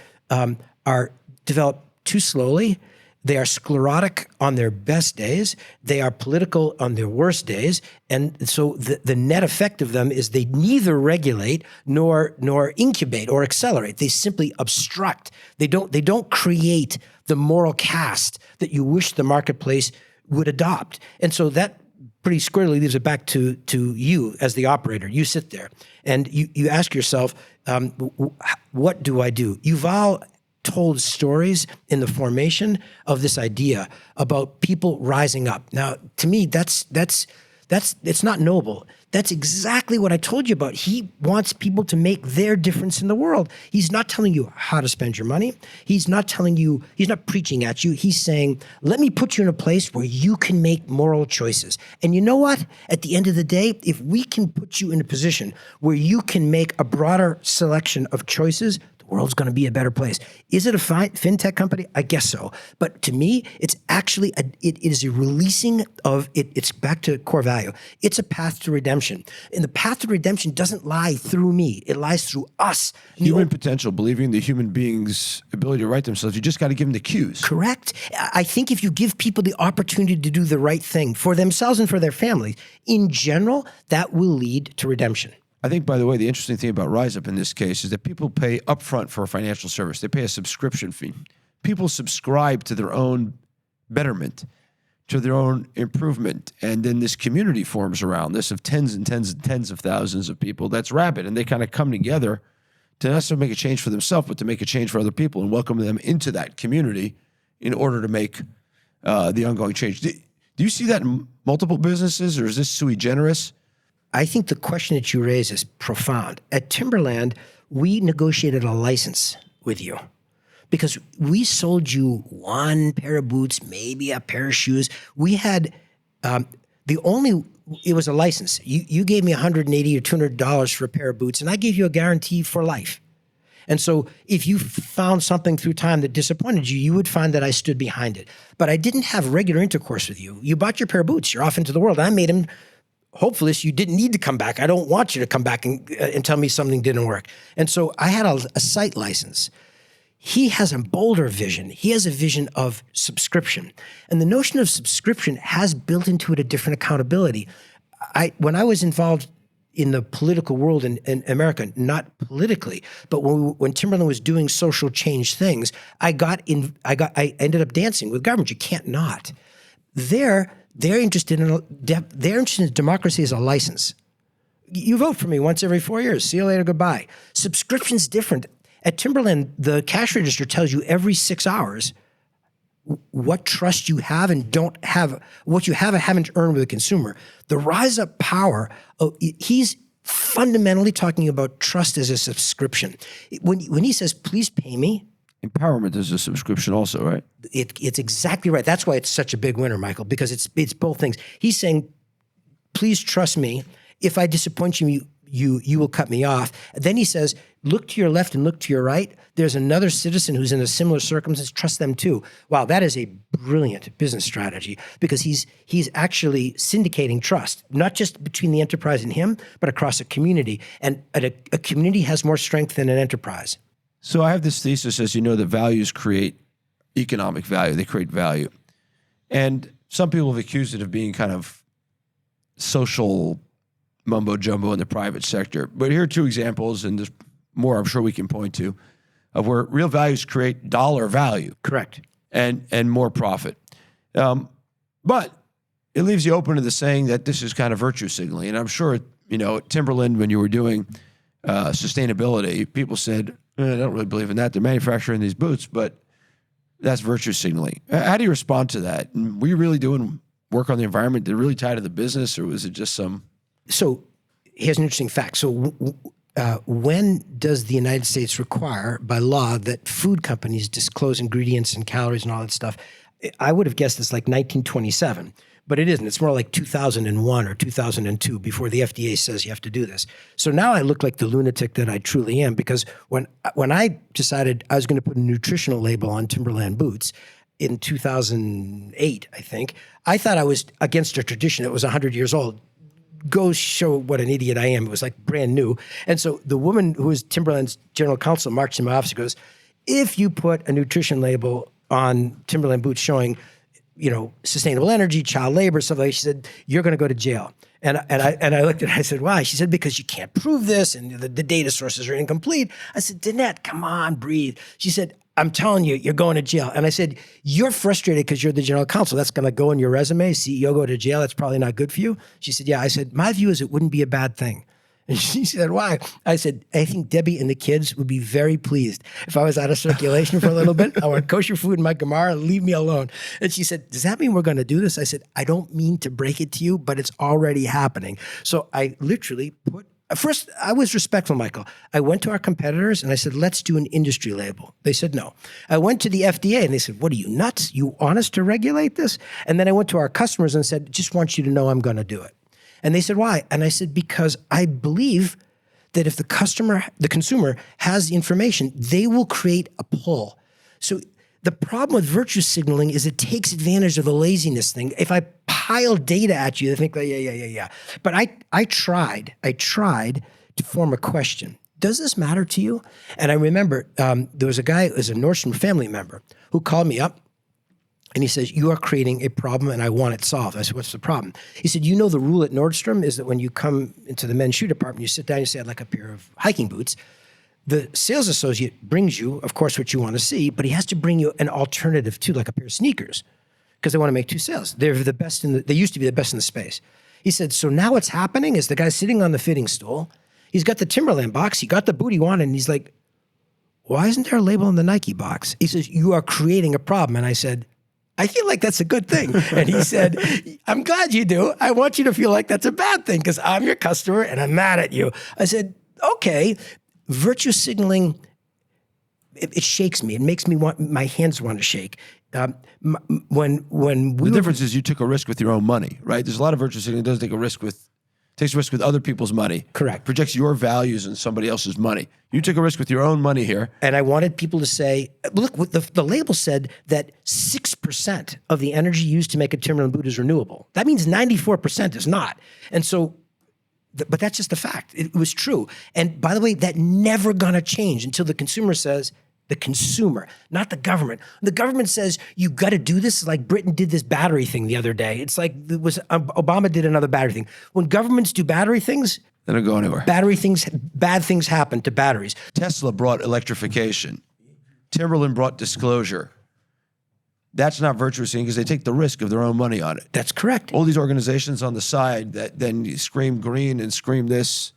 are developed too slowly. They are sclerotic on their best days. They are political on their worst days. And so the net effect of them is they neither regulate nor incubate or accelerate. They simply obstruct. They don't create the moral cast that you wish the marketplace would adopt. And so that pretty squarely leaves it back to you as the operator. You sit there and you ask yourself, what do I do? Yuval told stories in the formation of this idea about people rising up. Now, to me, that's it's not noble. That's exactly what I told you about. He wants people to make their difference in the world. He's not telling you how to spend your money. He's not preaching at you. He's saying, let me put you in a place where you can make moral choices. And you know what? At the end of the day, if we can put you in a position where you can make a broader selection of choices, world's going to be a better place. Is it a fintech company? I guess so. But to me, it's actually, it is a releasing of, it's back to core value. It's a path to redemption. And the path to redemption doesn't lie through me. It lies through us. Human potential, believing the human being's ability to right themselves. You just got to give them the cues. Correct. I think if you give people the opportunity to do the right thing for themselves and for their families, in general, that will lead to redemption. I think, by the way, the interesting thing about RiseUp in this case is that people pay upfront for a financial service. They pay a subscription fee. People subscribe to their own betterment, to their own improvement. And then this community forms around this of tens and tens and tens of thousands of people. That's rabid. And they kind of come together to not necessarily make a change for themselves, but to make a change for other people and welcome them into that community in order to make the ongoing change. Do you see that in multiple businesses, or is this sui generis? I think the question that you raise is profound. At Timberland, we negotiated a license with you because we sold you one pair of boots, maybe a pair of shoes. We had it was a license. You gave me $180 or $200 for a pair of boots, and I gave you a guarantee for life. And so if you found something through time that disappointed you, you would find that I stood behind it. But I didn't have regular intercourse with you. You bought your pair of boots. You're off into the world. I made them hopeless. You didn't need to come back. I don't want you to come back and tell me something didn't work. And so I had a site license. He has a bolder vision. He has a vision of subscription. And the notion of subscription has built into it a different accountability. When I was involved in the political world in America, not politically, but when Timberland was doing social change things, I ended up dancing with government. You can't not. They're interested in democracy as a license. You vote for me once every 4 years. See you later. Goodbye. Subscription's different. At Timberland, the cash register tells you every 6 hours what trust you have and don't have, what you have and haven't earned with a consumer. The RiseUp power, he's fundamentally talking about trust as a subscription. When he says, please pay me, empowerment is a subscription also, right? It's exactly right. That's why it's such a big winner, Michael, because it's both things. He's saying, please trust me. If I disappoint you, you will cut me off. Then he says, look to your left and look to your right. There's another citizen who's in a similar circumstance. Trust them too. Wow, that is a brilliant business strategy because he's actually syndicating trust, not just between the enterprise and him, but across a community. And a community has more strength than an enterprise. So I have this thesis, as you know, that values create economic value. They create value. And some people have accused it of being kind of social mumbo jumbo in the private sector. But here are two examples, and there's more I'm sure we can point to, of where real values create dollar value. Correct. And more profit. But it leaves you open to the saying that this is kind of virtue signaling. And I'm sure, at Timberland, when you were doing sustainability, people said, I don't really believe in that. They're manufacturing these boots, but that's virtue signaling. How do you respond to that? And were you really doing work on the environment? Did it really tie to the business, or was it just some? So here's an interesting fact. So when does the United States require by law that food companies disclose ingredients and calories and all that stuff? I would have guessed it's like 1927. But it isn't. It's more like 2001 or 2002 before the FDA says you have to do this. So now I look like the lunatic that I truly am, because when I decided I was going to put a nutritional label on Timberland boots in 2008, I think, I thought I was against a tradition that was 100 years old. Go show what an idiot I am. It was like brand new. And so the woman who was Timberland's general counsel marched in my office and goes, if you put a nutrition label on Timberland boots showing, sustainable energy, child labor, stuff like that. She said, you're going to go to jail. And I looked at her, I said, why? She said, because you can't prove this and the data sources are incomplete. I said, Danette, come on, breathe. She said, I'm telling you, you're going to jail. And I said, you're frustrated because you're the general counsel. That's going to go in your resume. CEO go to jail. That's probably not good for you. She said, yeah. I said, my view is it wouldn't be a bad thing. And she said, why? I said, I think Debbie and the kids would be very pleased if I was out of circulation for a little bit. I want kosher food in my Gemara, leave me alone. And she said, does that mean we're going to do this? I said, I don't mean to break it to you, but it's already happening. So I literally first, I was respectful, Michael. I went to our competitors and I said, let's do an industry label. They said no. I went to the FDA and they said, what are you, nuts? You want us to regulate this? And then I went to our customers and said, just want you to know I'm going to do it. And they said, why? And I said, because I believe that if the consumer has the information, they will create a pull. So the problem with virtue signaling is it takes advantage of the laziness thing. If I pile data at you, they think, yeah. But I tried to form a question. Does this matter to you? And I remember there was a guy who was a Nordstrom family member who called me up. And he says, you are creating a problem and I want it solved. I said, what's the problem? He said, you know the rule at Nordstrom is that when you come into the men's shoe department, you sit down, you say, I'd like a pair of hiking boots. The sales associate brings you, of course, what you want to see, but he has to bring you an alternative too, like a pair of sneakers, because they want to make two sales. They're the best they used to be the best in the space. He said, so now what's happening is the guy's sitting on the fitting stool. He's got the Timberland box. He got the boot he wanted. And he's like, why isn't there a label on the Nike box? He says, you are creating a problem. And I said, I feel like that's a good thing. And he said, I'm glad you do. I want you to feel like that's a bad thing because I'm your customer and I'm mad at you. I said, okay, virtue signaling, it shakes me. It makes me my hands want to shake. The difference is you took a risk with your own money, right? There's a lot of virtue signaling that doesn't take a risk with, takes a risk with other people's money. Correct. Projects your values in somebody else's money. You took a risk with your own money here. And I wanted people to say, look, the label said that 6% of the energy used to make a Timberland boot is renewable. That means 94% is not. And so, but that's just a fact. It was true. And by the way, that never gonna change until the consumer says, the consumer, not the government. The government says, you got to do this. Like Britain did this battery thing the other day. It's like Obama did another battery thing. When governments do battery things, they don't go anywhere. Bad things happen to batteries. Tesla brought electrification. Timberland brought disclosure. That's not virtue signaling because they take the risk of their own money on it. That's correct. All these organizations on the side that then scream green and scream this,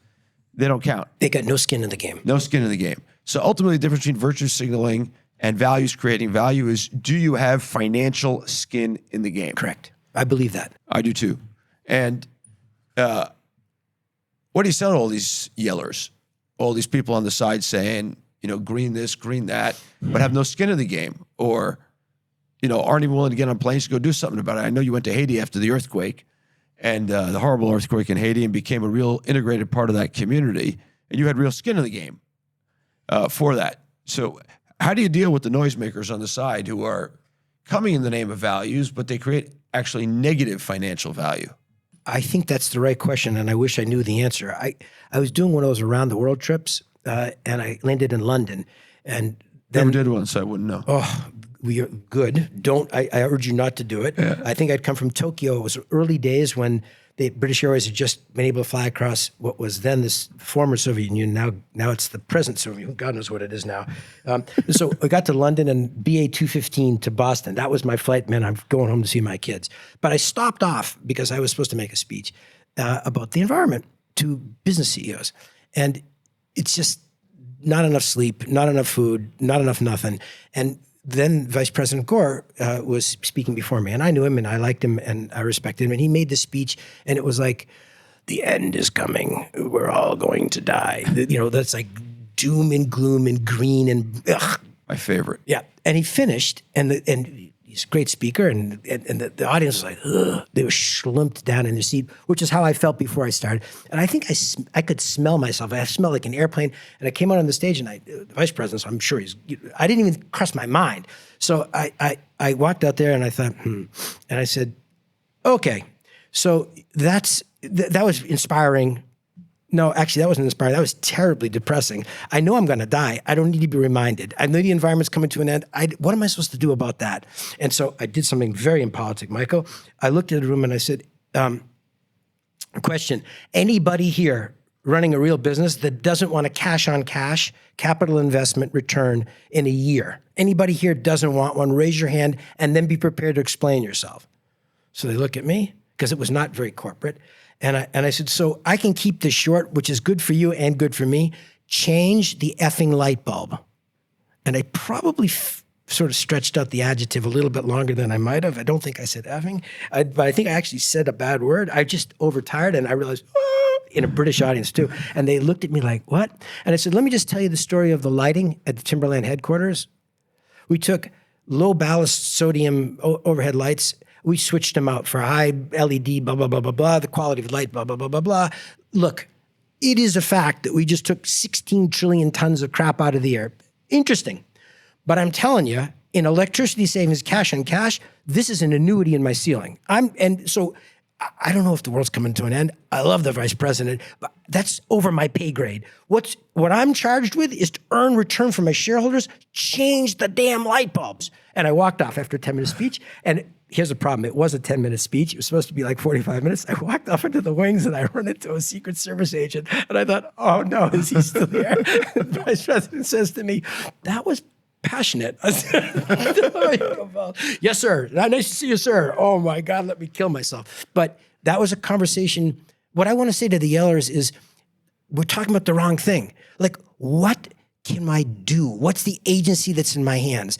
they don't count. They got no skin in the game. No skin in the game. So ultimately, the difference between virtue signaling and values creating value is, do you have financial skin in the game? Correct. I believe that. I do too. And what do you sell to all these yellers? All these people on the side saying, green this, green that, but have no skin in the game, or, aren't even willing to get on planes to go do something about it. I know you went to Haiti after the earthquake and the horrible earthquake in Haiti and became a real integrated part of that community, and you had real skin in the game. For that. So how do you deal with the noisemakers on the side who are coming in the name of values, but they create actually negative financial value? I think that's the right question, and I wish I knew the answer. I was doing one of those around the world trips, and I landed in London. And then, never did one, so I wouldn't know. Oh, we are good. I urge you not to do it. Yeah. I think I'd come from Tokyo. It was early days when the British Airways had just been able to fly across what was then this former Soviet Union. Now it's the present Soviet Union. God knows what it is now. So I got to London and BA 215 to Boston. That was my flight. Man, I'm going home to see my kids. But I stopped off because I was supposed to make a speech about the environment to business CEOs. And it's just not enough sleep, not enough food, not enough nothing. And then Vice President Gore was speaking before me, and I knew him, and I liked him, and I respected him. And he made this speech, and it was like, the end is coming. We're all going to die. That's like doom and gloom and green and ugh. My favorite. Yeah. And he finished, and he's a great speaker, and the audience was like, ugh. They were slumped down in their seat, which is how I felt before I started. And I think I could smell myself. I smelled like an airplane. And I came out on the stage, and the vice president, so I'm sure I didn't even cross my mind. So I walked out there, and I thought, and I said, okay. So that was inspiring. No, actually, that wasn't inspiring. That was terribly depressing. I know I'm going to die. I don't need to be reminded. I know the environment's coming to an end. What am I supposed to do about that? And so I did something very impolitic, Michael. I looked at the room and I said, question, anybody here running a real business that doesn't want a cash-on-cash capital investment return in a year? Anybody here doesn't want one? Raise your hand and then be prepared to explain yourself. So they look at me because it was not very corporate. And I said, so I can keep this short, which is good for you and good for me. Change the effing light bulb. And I probably sort of stretched out the adjective a little bit longer than I might have. I don't think I said effing, but I think I actually said a bad word. I just overtired and I realized, in a British audience too. And they looked at me like, what? And I said, let me just tell you the story of the lighting at the Timberland headquarters. We took low ballast sodium overhead lights. We switched them out for high LED, blah, blah, blah, blah, blah, the quality of light, blah, blah, blah, blah, blah. Look, it is a fact that we just took 16 trillion tons of crap out of the air. Interesting. But I'm telling you, in electricity savings, cash on cash, this is an annuity in my ceiling. And so I don't know if the world's coming to an end. I love the vice president, but that's over my pay grade. What I'm charged with is to earn return from my shareholders, change the damn light bulbs. And I walked off after a 10-minute speech. And here's the problem. It was a 10-minute speech. It was supposed to be like 45 minutes. I walked off into the wings and I run into a Secret Service agent. And I thought, oh no, is he still there? The vice president says to me, that was passionate. I said, yes, sir. Nice to see you, sir. Oh my God, let me kill myself. But that was a conversation. What I want to say to the yellers is, we're talking about the wrong thing. Like, what can I do? What's the agency that's in my hands?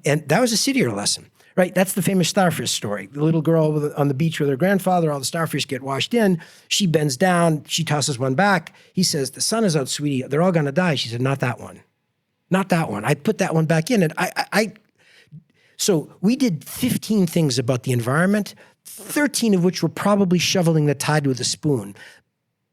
And that was a Citier lesson, right? That's the famous starfish story. The little girl on the beach with her grandfather, all the starfish get washed in. She bends down. She tosses one back. He says, the sun is out, sweetie. They're all going to die. She said, not that one. Not that one. I put that one back in. And so we did 15 things about the environment, 13 of which were probably shoveling the tide with a spoon.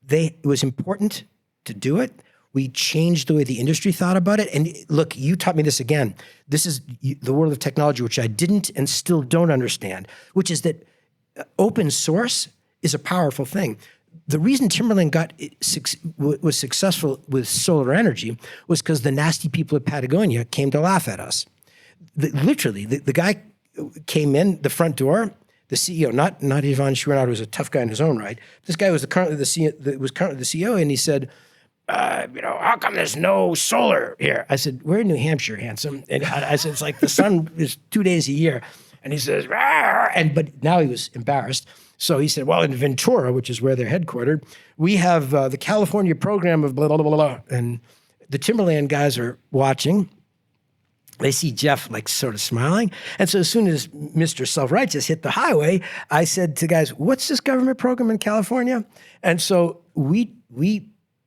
It was important to do it. We changed the way the industry thought about it. And look, you taught me this again. This is the world of technology, which I didn't and still don't understand, which is that open source is a powerful thing. The reason Timberland was successful with solar energy was because the nasty people at Patagonia came to laugh at us. Literally, the guy came in the front door, the CEO, not Ivan Schwernauer, who was a tough guy in his own right. This guy was currently the CEO, and he said, how come there's no solar here? I said, we're in New Hampshire, handsome. And I said, it's like the sun is 2 days a year. And he says, but now he was embarrassed. So he said, well, in Ventura, which is where they're headquartered, we have the California program of blah, blah, blah, blah. And the Timberland guys are watching. They see Jeff like sort of smiling. And so as soon as Mr. Self-Righteous hit the highway, I said to guys, what's this government program in California? And so we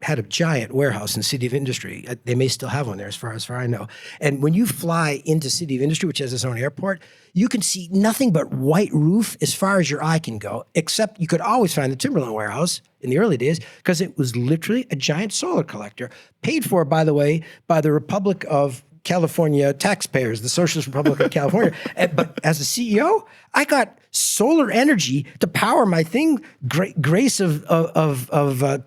had a giant warehouse in City of Industry. They may still have one there as far as I know. And when you fly into City of Industry, which has its own airport, you can see nothing but white roof as far as your eye can go, except you could always find the Timberland warehouse in the early days because it was literally a giant solar collector, paid for, by the way, by the Republic of California taxpayers, the Socialist Republic of California. But as a CEO, I got solar energy to power my thing. Grace of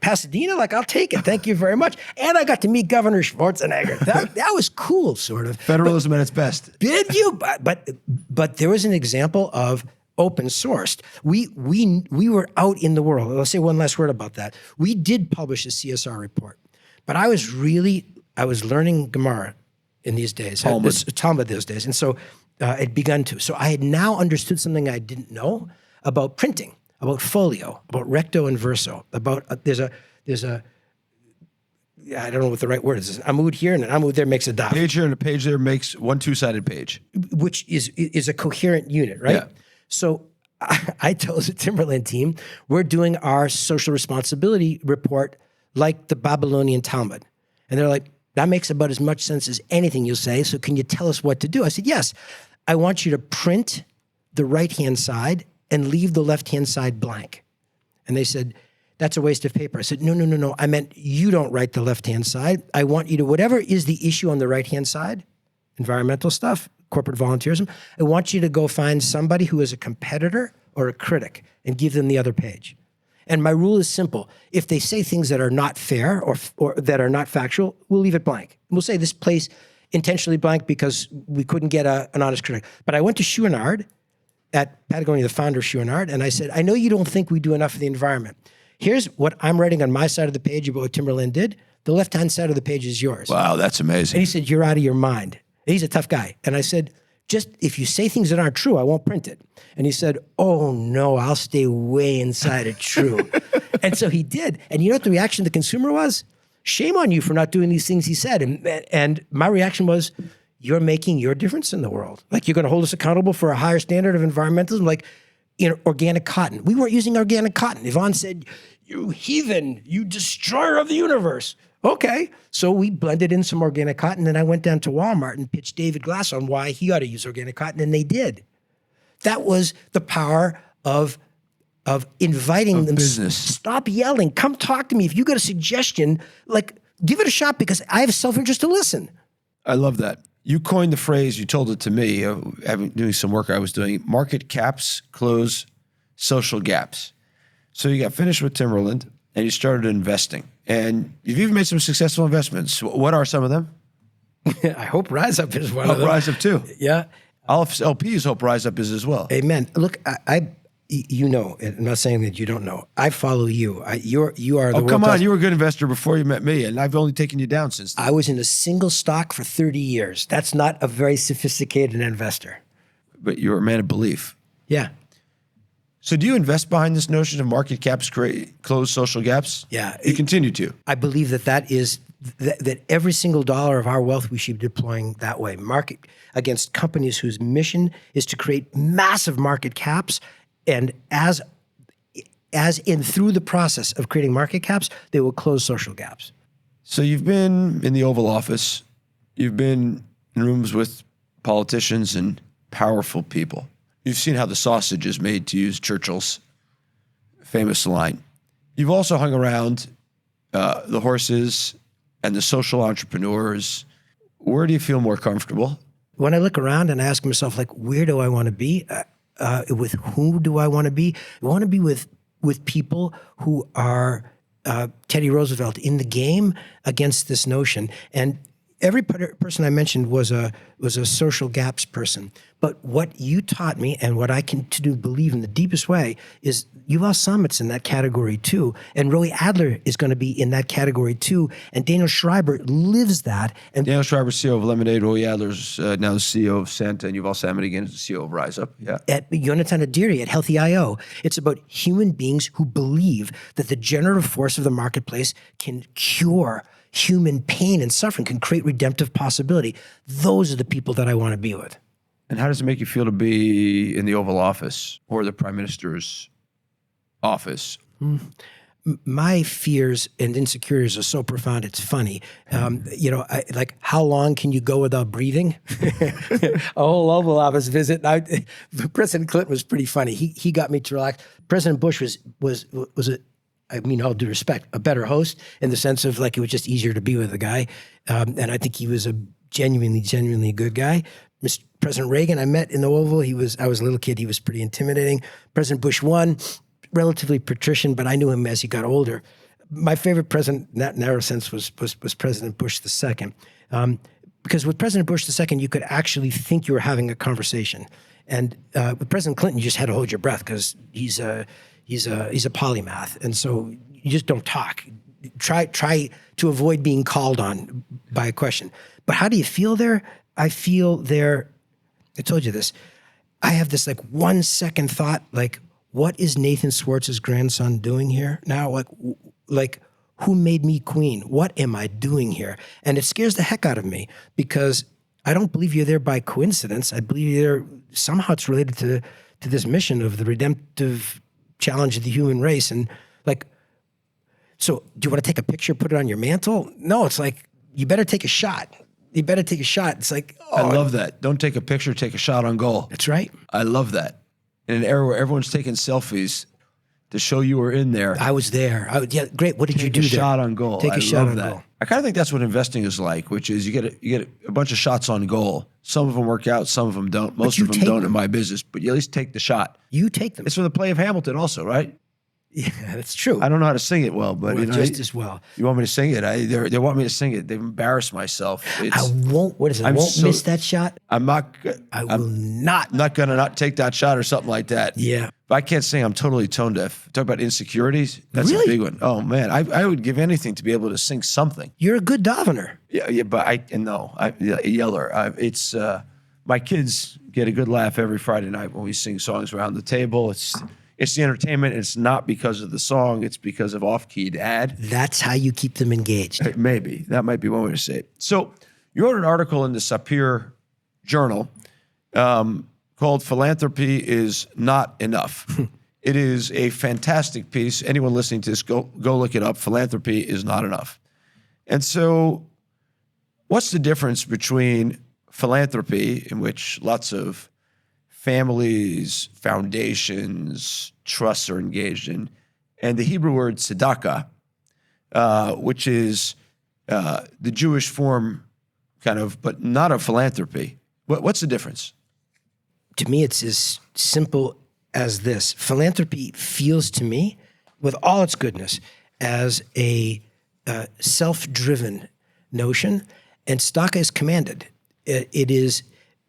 Pasadena, like I'll take it. Thank you very much. And I got to meet Governor Schwarzenegger. That was cool, sort of. Federalism at its best. Did you? But there was an example of open sourced. We were out in the world. I'll say one last word about that. We did publish a CSR report, but I was learning Gemara in these days, Talmud those days. And so it begun to. So I had now understood something I didn't know about printing, about folio, about recto and verso, about there's a I don't know what the right word is. An amud here and an amud there makes a daf. Page here and a page there makes one two-sided page. Which is a coherent unit, right? Yeah. So I told the Timberland team, we're doing our social responsibility report like the Babylonian Talmud. And they're like, that makes about as much sense as anything you'll say. So can you tell us what to do? I said, yes. I want you to print the right-hand side and leave the left-hand side blank. And they said, that's a waste of paper. I said, no. I meant you don't write the left-hand side. I want you to, whatever is the issue on the right-hand side, environmental stuff, corporate volunteerism, I want you to go find somebody who is a competitor or a critic and give them the other page. And my rule is simple. If they say things that are not fair or that are not factual, we'll leave it blank. We'll say this place intentionally blank because we couldn't get an honest critic. But I went to Chouinard at Patagonia, the founder of Chouinard, and I said, I know you don't think we do enough for the environment. Here's what I'm writing on my side of the page about what Timberland did. The left-hand side of the page is yours. Wow, that's amazing. And he said, you're out of your mind. And he's a tough guy. And I said, just if you say things that aren't true, I won't print it. And he said, oh no, I'll stay way inside it true. And so he did. And you know what the reaction of the consumer was? Shame on you for not doing these things he said. And my reaction was, you're making your difference in the world. Like, you're going to hold us accountable for a higher standard of environmentalism, like, organic cotton. We weren't using organic cotton. Yvonne said, you heathen, you destroyer of the universe. Okay. So we blended in some organic cotton, and I went down to Walmart and pitched David Glass on why he ought to use organic cotton, and they did. That was the power of inviting them. Business. Stop yelling. Come talk to me. If you got a suggestion, like, give it a shot, because I have self-interest to listen. I love that. You coined the phrase, you told it to me, doing some work I was doing, market caps close social gaps. So you got finished with Timberland and you started investing. And you've even made some successful investments. What are some of them? I hope RiseUp is one of them. RiseUp too. Yeah. All LPs hope RiseUp is as well. Amen. Look, you know, I'm not saying that you don't know. I follow you. You are the Oh, come on. world-class. You were a good investor before you met me, and I've only taken you down since then. I was in a single stock for 30 years. That's not a very sophisticated investor. But you're a man of belief. Yeah. So do you invest behind this notion of market caps close social gaps? Yeah. You continue to. I believe that is that every single dollar of our wealth we should be deploying that way. Market against companies whose mission is to create massive market caps, and as in through the process of creating market caps, they will close social gaps. So you've been in the Oval Office. You've been in rooms with politicians and powerful people. You've seen how the sausage is made, to use Churchill's famous line. You've also hung around the horses and the social entrepreneurs. Where do you feel more comfortable? When I look around and I ask myself, like, where do I want to be? With who do I want to be? I want to be with people who are Teddy Roosevelt in the game against this notion. And every person I mentioned was a social gaps person. But what you taught me, and what I continue to believe in the deepest way, is Yuval Samet's in that category too, and Roy Adler is going to be in that category too, and Daniel Schreiber lives that. And Daniel Schreiber, CEO of Lemonade. Roy Adler's now the CEO of Santa, and Yuval Samet again is the CEO of RiseUp. Yeah. At Yonatan Adiri at Healthy.io, it's about human beings who believe that the generative force of the marketplace can cure human pain and suffering, can create redemptive possibility. Those are the people that I want to be with. And how does it make you feel to be in the Oval Office or the Prime Minister's office? My fears and insecurities are so profound, it's funny. Like, how long can you go without breathing? A whole Oval Office visit. President Clinton was pretty funny. He got me to relax. President Bush was I mean, all due respect, a better host in the sense of, like, it was just easier to be with the guy. And I think he was a genuinely good guy. President Reagan, I met in the Oval. I was a little kid. He was pretty intimidating. President Bush 1, relatively patrician, but I knew him as he got older. My favorite president in that narrow sense was President Bush II. Because with President Bush II, you could actually think you were having a conversation. And with President Clinton, you just had to hold your breath because he's a polymath. And so you just don't talk. Try to avoid being called on by a question. But how do you feel there? I feel there, I told you this, I have this, like, 1 second thought, like, what is Nathan Swartz's grandson doing here now? Like, who made me queen? What am I doing here? And it scares the heck out of me, because I don't believe you're there by coincidence. I believe you're there, somehow it's related to this mission of the redemptive challenge of the human race. And, like, so do you want to take a picture, put it on your mantle? No, it's like, you better take a shot. You better take a shot. It's like, oh. I love that. Don't take a picture, take a shot on goal. That's right. I love that. In an era where everyone's taking selfies to show you were in there. I was there. Yeah, great. What did you do there? Take a shot on goal. Take a shot on goal. I kind of think that's what investing is like, which is you get a bunch of shots on goal. Some of them work out, some of them don't. Most of them don't in my business, but you at least take the shot. You take them. It's from the play of Hamilton also, right? Yeah, that's true. I don't know how to sing it well, but Just as well. You want me to sing it? They want me to sing it. They've embarrassed myself. I won't. What is it? I won't miss that shot. I'm not. I will not. Not gonna not take that shot or something like that. Yeah. If I can't sing, I'm totally tone deaf. Talk about insecurities. That's Really? a big one. Oh man, I would give anything to be able to sing something. You're a good davener. Yeah, but a yeller. It's my kids get a good laugh every Friday night when we sing songs around the table. It's the entertainment. It's not because of the song. It's because of off-key dad. That's how you keep them engaged. Maybe. That might be one way to say it. So you wrote an article in the Sapir Journal called Philanthropy is Not Enough. It is a fantastic piece. Anyone listening to this, go look it up. Philanthropy is Not Enough. And so what's the difference between philanthropy, in which lots of families, foundations, trusts are engaged in, and the Hebrew word tzedaka, which is the Jewish form kind of, but not of philanthropy. What's the difference? To me, it's as simple as this. Philanthropy feels to me, with all its goodness, as a self-driven notion, and tzedaka is commanded. It is.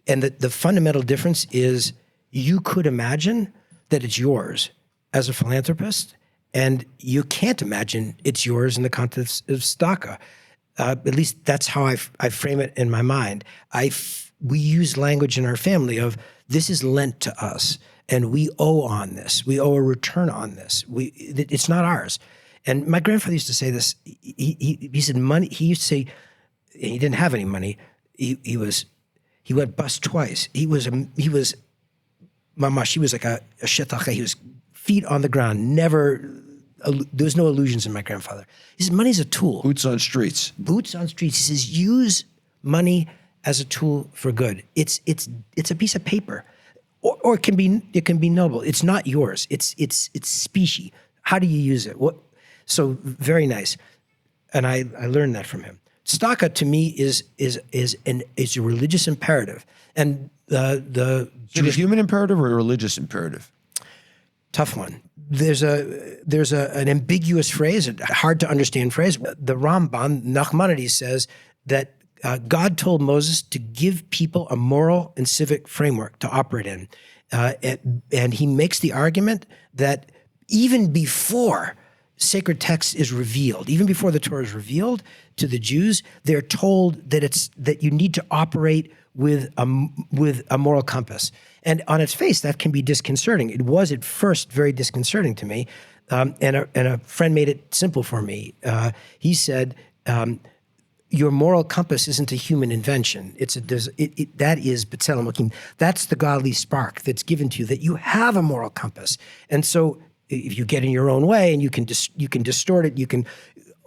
And the fundamental difference is you could imagine that it's yours as a philanthropist, and you can't imagine it's yours in the context of tzedakah. At least that's how I frame it in my mind. We use language in our family of this is lent to us, and we owe on this. We owe a return on this. It's not ours. And my grandfather used to say this. He said money. He used to say he didn't have any money. He went bust twice. He was mamash. He was like a Tzedaka. He was feet on the ground. Never. There was no illusions in my grandfather. He says money's a tool. Boots on streets. Boots on streets. He says use money as a tool for good. It's a piece of paper, or it can be noble. It's not yours. It's specie. How do you use it? So very nice, and I learned that from him. Tzedaka to me is a religious imperative, and the Is it a human imperative or a religious imperative? Tough one. There's an ambiguous phrase, a hard to understand phrase. The Ramban, Nachmanides, says that God told Moses to give people a moral and civic framework to operate in, and he makes the argument that even before sacred text is revealed, even before the Torah is revealed to the Jews, they're told that you need to operate with a moral compass. And on its face, that can be disconcerting. It was at first very disconcerting to me, and a friend made it simple for me. He said, "Your moral compass isn't a human invention. That is B'Tselem Elokim. That's the godly spark that's given to you. That you have a moral compass, and so." If you get in your own way and you can distort it, you can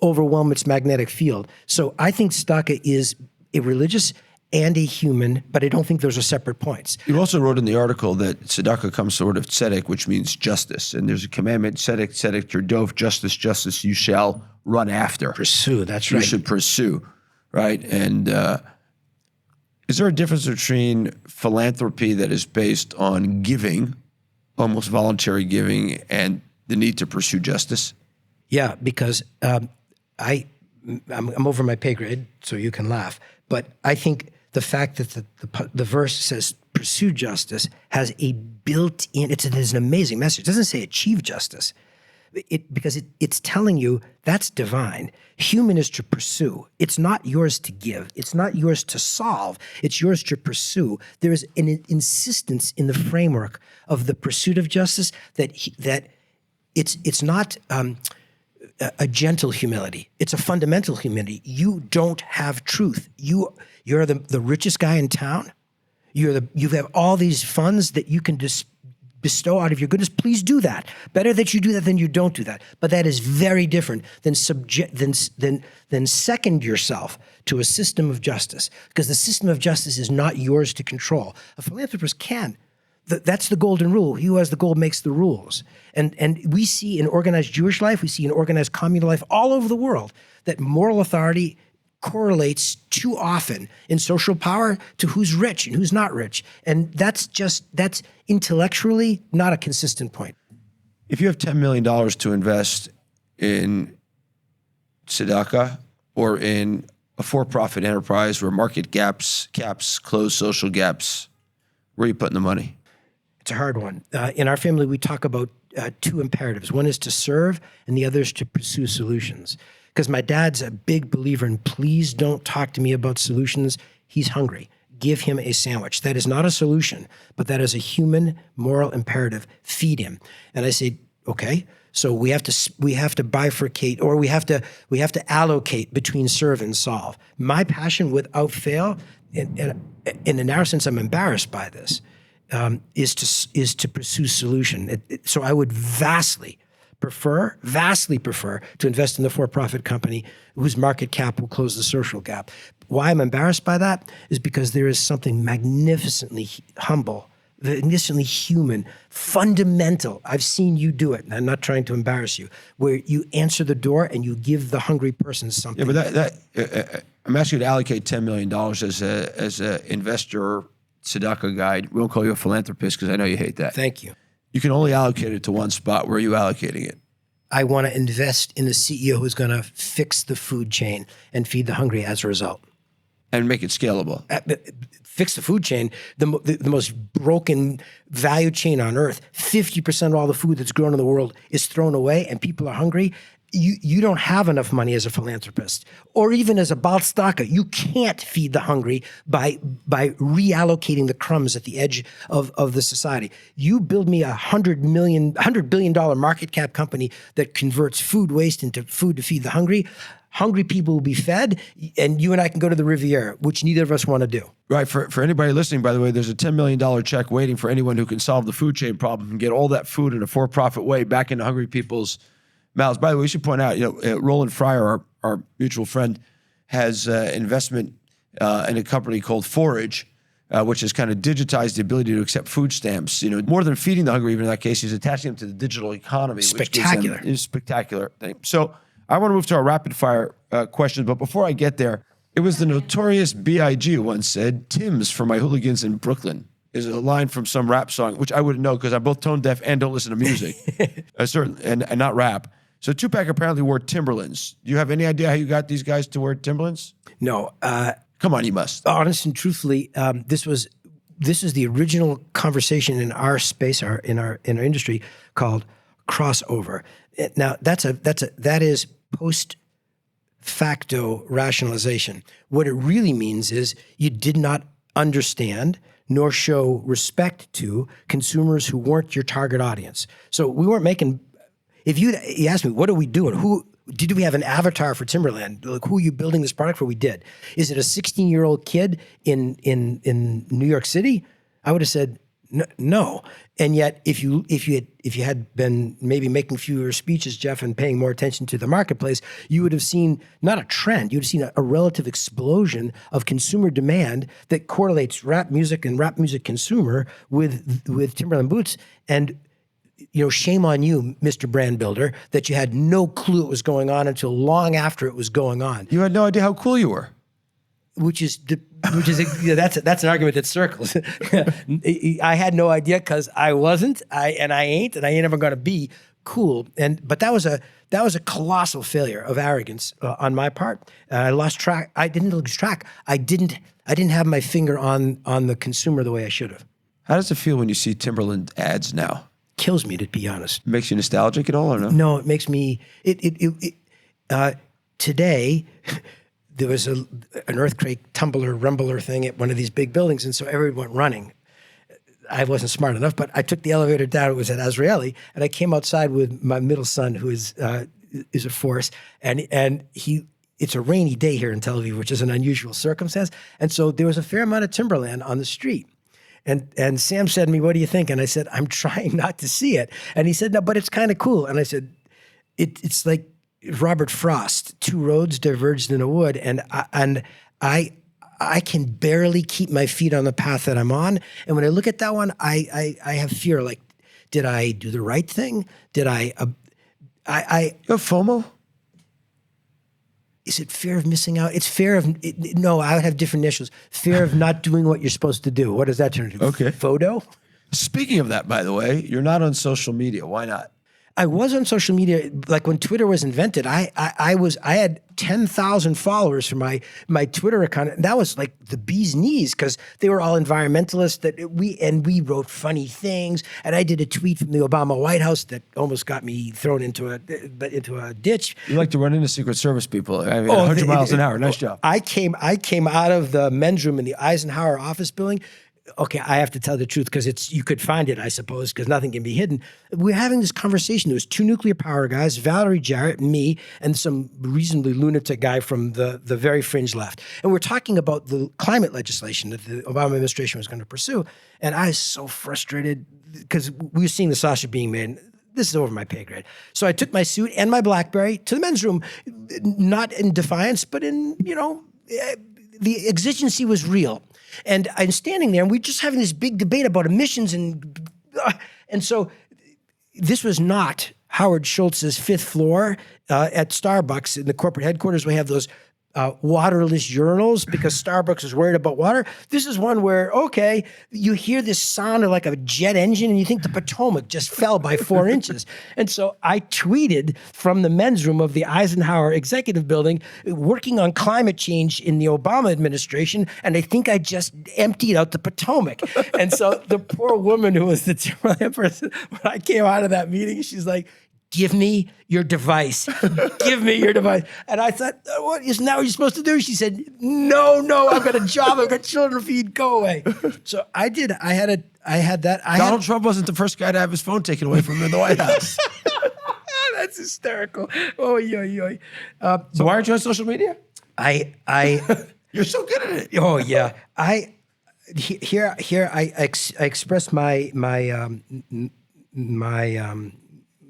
overwhelm its magnetic field. So I think tzedakah is a religious and a human, but I don't think those are separate points. You also wrote in the article that tzedakah comes sort of tzedek, which means justice. And there's a commandment, tzedek, tzedek, terdov, justice, justice, you shall run after. Pursue, that's right. You should pursue, right? And is there a difference between philanthropy that is based on giving, almost voluntary giving, and the need to pursue justice? Yeah, because I'm over my pay grade, so you can laugh. But I think the fact that the verse says pursue justice has a built-in, it's an amazing message. It doesn't say achieve justice, because it's telling you that's divine. Human is to pursue. It's not yours to give. It's not yours to solve. It's yours to pursue. There is an insistence in the framework of the pursuit of justice that it's not a gentle humility. It's a fundamental humility. You don't have truth. You're the richest guy in town. You have all these funds that you can just bestow out of your goodness. Please do that. Better that you do that than you don't do that. But that is very different than second yourself to a system of justice, because the system of justice is not yours to control. A philanthropist can. That's the golden rule. He who has the gold makes the rules. And we see in organized Jewish life, we see in organized communal life all over the world that moral authority correlates too often in social power to who's rich and who's not rich. And that's intellectually not a consistent point. If you have $10 million to invest in Tzedaka or in a for-profit enterprise where market caps close social gaps, where are you putting the money? It's a hard one. In our family, we talk about two imperatives. One is to serve, and the other is to pursue solutions. Because my dad's a big believer in please don't talk to me about solutions. He's hungry. Give him a sandwich. That is not a solution, but that is a human moral imperative. Feed him. And I say, okay, so we have to bifurcate, or we have to allocate between serve and solve. My passion, without fail, in a narrow sense, I'm embarrassed by this, is to pursue solution. So I would vastly prefer to invest in the for-profit company whose market cap will close the social gap. Why I'm embarrassed by that is because there is something magnificently humble, magnificently human, fundamental. I've seen you do it, and I'm not trying to embarrass you, where you answer the door and you give the hungry person something. Yeah, but I'm asking you to allocate $10 million as an investor Tzedaka guide. We won't call you a philanthropist because I know you hate that. Thank you. You can only allocate it to one spot. Where are you allocating it? I want to invest in a CEO who's going to fix the food chain and feed the hungry as a result. And make it scalable. Fix the food chain, the most broken value chain on earth. 50% of all the food that's grown in the world is thrown away and people are hungry. You don't have enough money as a philanthropist, or even as a Tzedaka. You can't feed the hungry by reallocating the crumbs at the edge of the society. You build me $100 billion market cap company that converts food waste into food to feed the hungry. Hungry people will be fed, and you and I can go to the Riviera, which neither of us want to do. Right. For anybody listening, by the way, there's a $10 million check waiting for anyone who can solve the food chain problem and get all that food in a for-profit way back into hungry people's mouths. By the way, we should point out, Roland Fryer, our mutual friend, has investment in a company called Forage, which has kind of digitized the ability to accept food stamps. More than feeding the hungry, even in that case, he's attaching them to the digital economy. Spectacular. Which is a spectacular thing. So I want to move to our rapid fire questions, but before I get there, it was the notorious B.I.G. who once said, "Tim's for my hooligans in Brooklyn," is a line from some rap song, which I wouldn't know because I'm both tone deaf and don't listen to music, and not rap. So Tupac apparently wore Timberlands. Do you have any idea how you got these guys to wear Timberlands? No. Come on, you must. Honest and truthfully, this is the original conversation in our space, in our industry, called crossover. Now that is post facto rationalization. What it really means is you did not understand nor show respect to consumers who weren't your target audience. So we weren't making. If you asked me, what are we doing? Who did we have an avatar for Timberland? Like, who are you building this product for? We did. Is it a 16-year-old kid in New York City? I would have said no. And yet, if you had been maybe making fewer speeches, Jeff, and paying more attention to the marketplace, you would have seen not a trend. You would have seen a relative explosion of consumer demand that correlates rap music and rap music consumer with Timberland boots. And shame on you, Mr. Brand Builder, that you had no clue it was going on until long after it was going on. You had no idea how cool you were. That's an argument that circles. I had no idea because I wasn't, I ain't never going to be cool. But that was a colossal failure of arrogance on my part. I lost track. I didn't lose track. I didn't have my finger on the consumer the way I should have. How does it feel when you see Timberland ads now? Kills me, to be honest. Makes you nostalgic at all, or no? No, it makes me. Today, there was an earthquake tumbler rumbler thing at one of these big buildings, and so everyone went running. I wasn't smart enough, but I took the elevator down. It was at Azrieli, and I came outside with my middle son, who is a force, and it's a rainy day here in Tel Aviv, which is an unusual circumstance, and so there was a fair amount of Timberland on the street. And Sam said to me, "What do you think?" And I said, "I'm trying not to see it." And he said, "No, but it's kind of cool." And I said, "It's like Robert Frost, two roads diverged in a wood, and I can barely keep my feet on the path that I'm on. And when I look at that one, I have fear. Like, did I do the right thing? Did I You have FOMO? Is it fear of missing out? It's fear of, no, I would have different initials. Fear of not doing what you're supposed to do. What does that turn into? Okay. Photo? Speaking of that, by the way, you're not on social media. Why not? I was on social media, like when Twitter was invented. I had 10,000 followers for my Twitter account. And that was like the bee's knees because they were all environmentalists we wrote funny things. And I did a tweet from the Obama White House that almost got me thrown into a ditch. You like to run into Secret Service people. I mean, 100 miles an hour. Nice job. I came out of the men's room in the Eisenhower office building. Okay, I have to tell the truth because you could find it, I suppose, because nothing can be hidden. We're having this conversation. There was 2 nuclear power guys, Valerie Jarrett, me, and some reasonably lunatic guy from the very fringe left. And we're talking about the climate legislation that the Obama administration was going to pursue. And I was so frustrated because we were seeing the sausage being made. This is over my pay grade. So I took my suit and my BlackBerry to the men's room, not in defiance, but in, the exigency was real. And I'm standing there, and we're just having this big debate about emissions, and so this was not Howard Schultz's 5th floor at Starbucks in the corporate headquarters. We have those waterless urinals because Starbucks is worried about water. This is one where, okay, you hear this sound of like a jet engine and you think the Potomac just fell by 4 inches. And so I tweeted from the men's room of the Eisenhower Executive Building, working on climate change in the Obama administration, and I think I just emptied out the Potomac. And so the poor woman who was the Timberland person, when I came out of that meeting, she's like, "Give me your device. Give me your device." And I thought, "What isn't that what you're supposed to do?" She said, No, I've got a job. I've got children to feed. Go away." So I did. I had that. Donald Trump wasn't the first guy to have his phone taken away from him in the White House. That's hysterical. Oh, yo. So why aren't you on social media? You're so good at it. Oh yeah. I express my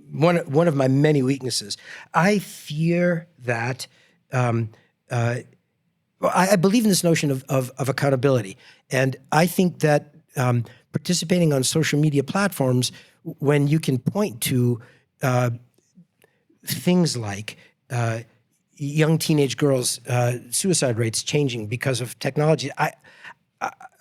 one of my many weaknesses. I fear that I believe in this notion of accountability. And I think that participating on social media platforms, when you can point to things like young teenage girls' suicide rates changing because of technology, I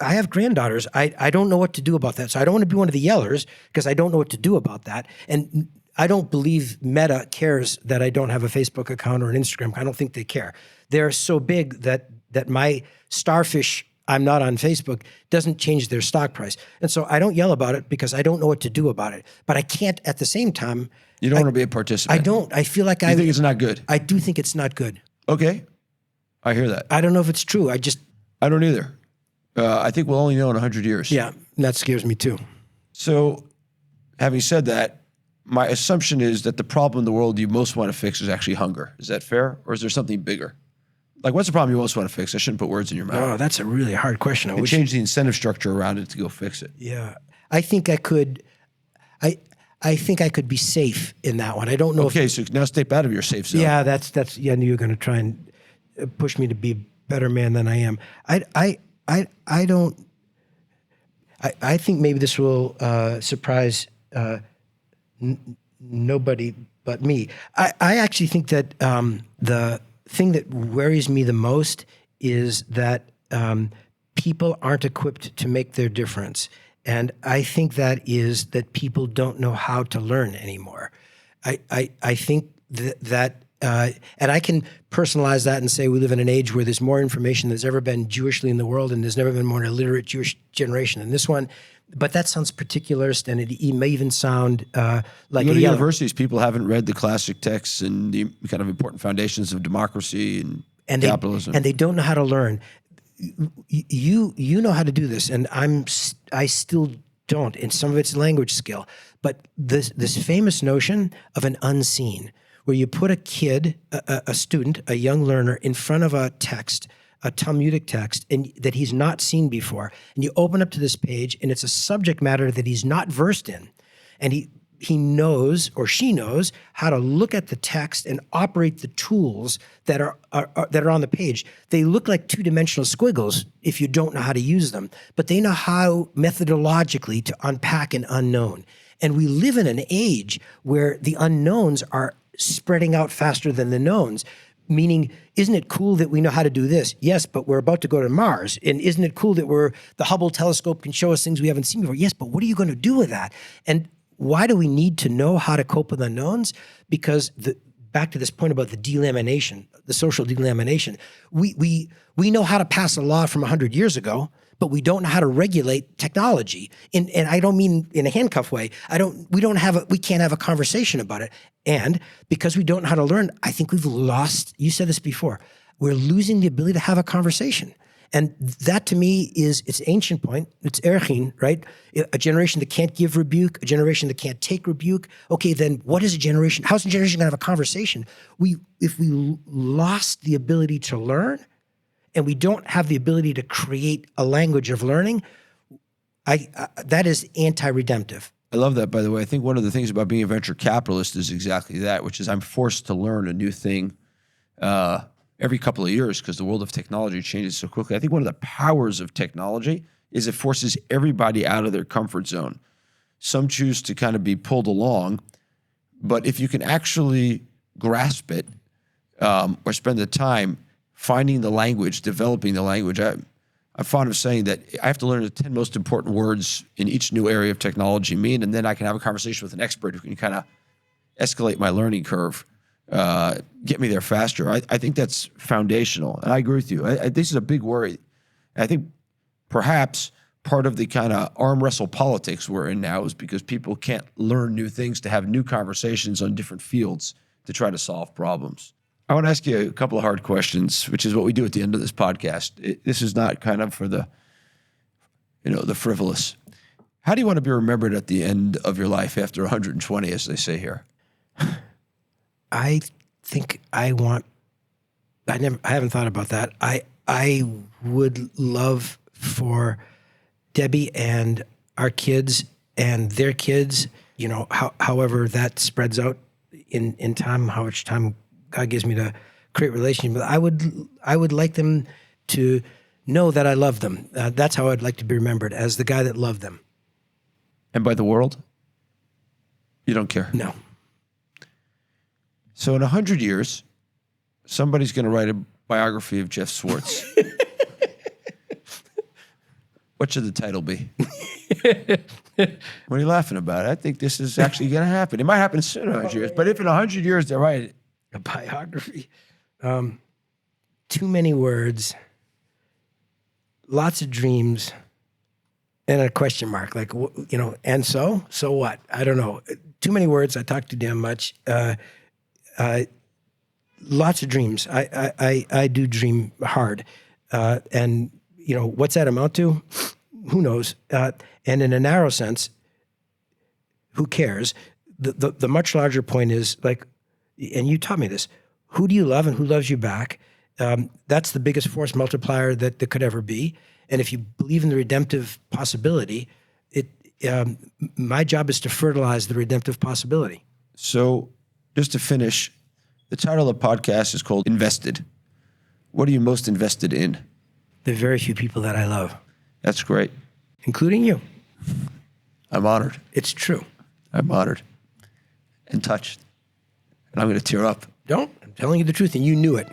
have granddaughters. I don't know what to do about that. So I don't want to be one of the yellers because I don't know what to do about that. And I don't believe Meta cares that I don't have a Facebook account or an Instagram. I don't think they care. They're so big that my starfish, I'm not on Facebook, doesn't change their stock price. And so I don't yell about it because I don't know what to do about it. But I can't at the same time. You don't want to be a participant. I don't. I feel like I think it's not good. I do think it's not good. Okay. I hear that. I don't know if it's true. I don't either. I think we'll only know in 100 years. Yeah, that scares me too. So having said that, my assumption is that the problem in the world you most want to fix is actually hunger. Is that fair? Or is there something bigger? Like, what's the problem you most want to fix? I shouldn't put words in your mouth. Oh, that's a really hard question. And change the incentive structure around it to go fix it. Yeah. I think I could be safe in that one. I don't know. Okay, so now step out of your safe zone. Yeah, that's. Yeah, I knew you were going to try and push me to be a better man than I am. I don't. I think maybe this will surprise nobody but me. I actually think that the thing that worries me the most is that people aren't equipped to make their difference. And I think that is that people don't know how to learn anymore. I think that and I can personalize that and say we live in an age where there's more information than there's ever been Jewishly in the world, and there's never been more illiterate Jewish generation than this one. But that sounds particularist, and it may even sound like you go to universities, people haven't read the classic texts and the kind of important foundations of democracy and capitalism. And they don't know how to learn. You know how to do this, and I still don't. And some of it's language skill. But this famous notion of an unseen, where you put a kid, a student, a young learner in front of a text, a Talmudic text, and that he's not seen before, and you open up to this page, and it's a subject matter that he's not versed in, and he knows or she knows how to look at the text and operate the tools that are on the page. They look like two-dimensional squiggles if you don't know how to use them, but they know how methodologically to unpack an unknown. And we live in an age where the unknowns are spreading out faster than the knowns. Meaning, isn't it cool that we know how to do this? Yes, but we're about to go to Mars. And isn't it cool that the Hubble telescope can show us things we haven't seen before? Yes, but what are you going to do with that? And why do we need to know how to cope with unknowns? Because back to this point about the delamination, the social delamination, we know how to pass a law from 100 years ago, but we don't know how to regulate technology. And I don't mean in a handcuff way. We can't have a conversation about it. And because we don't know how to learn, I think we've lost, you said this before, we're losing the ability to have a conversation. And that to me is its ancient point. It's erchin, right? A generation that can't give rebuke, a generation that can't take rebuke. Okay, then what is a generation? How's a generation gonna have a conversation? If we lost the ability to learn and we don't have the ability to create a language of learning, that is anti-redemptive. I love that, by the way. I think one of the things about being a venture capitalist is exactly that, which is I'm forced to learn a new thing every couple of years because the world of technology changes so quickly. I think one of the powers of technology is it forces everybody out of their comfort zone. Some choose to kind of be pulled along, but if you can actually grasp it or spend the time finding the language, developing the language, I'm fond of saying that I have to learn the 10 most important words in each new area of technology and then I can have a conversation with an expert who can kind of escalate my learning curve. Get me there faster. I think that's foundational. And I agree with you. This is a big worry. I think perhaps part of the kind of arm wrestle politics we're in now is because people can't learn new things to have new conversations on different fields to try to solve problems. I want to ask you a couple of hard questions, which is what we do at the end of this podcast. This is not kind of for the frivolous. How do you want to be remembered at the end of your life after 120, as they say here? I think I haven't thought about that. I would love for Debbie and our kids and their kids, however that spreads out in time, how much time God gives me to create relationships. But I would like them to know that I love them. That's how I'd like to be remembered, as the guy that loved them. And by the world? You don't care? No. So in 100 years, somebody's going to write a biography of Jeff Swartz. What should the title be? What are you laughing about? I think this is actually going to happen. It might happen soon in 100 years, but if in 100 years they write a biography, too many words, lots of dreams, and a question mark, and so what? I don't know. Too many words. I talk too damn much. Lots of dreams. I do dream hard. And, what's that amount to? Who knows? And in a narrow sense, who cares? The much larger point is and you taught me this, who do you love and who loves you back? That's the biggest force multiplier that there could ever be. And if you believe in the redemptive possibility, my job is to fertilize the redemptive possibility. So just to finish, the title of the podcast is called Invested. What are you most invested in? The very few people that I love. That's great. Including you. I'm honored. It's true. I'm honored and touched. And I'm going to tear up. Don't. I'm telling you the truth, and you knew it.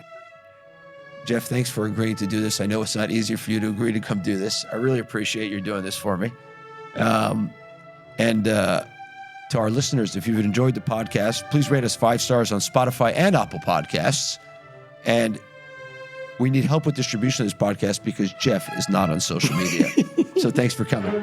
Jeff, thanks for agreeing to do this. I know it's not easy for you to agree to come do this. I really appreciate you doing this for me. To our listeners, if you've enjoyed the podcast, please rate us 5 stars on Spotify and Apple Podcasts. And we need help with distribution of this podcast because Jeff is not on social media. So thanks for coming.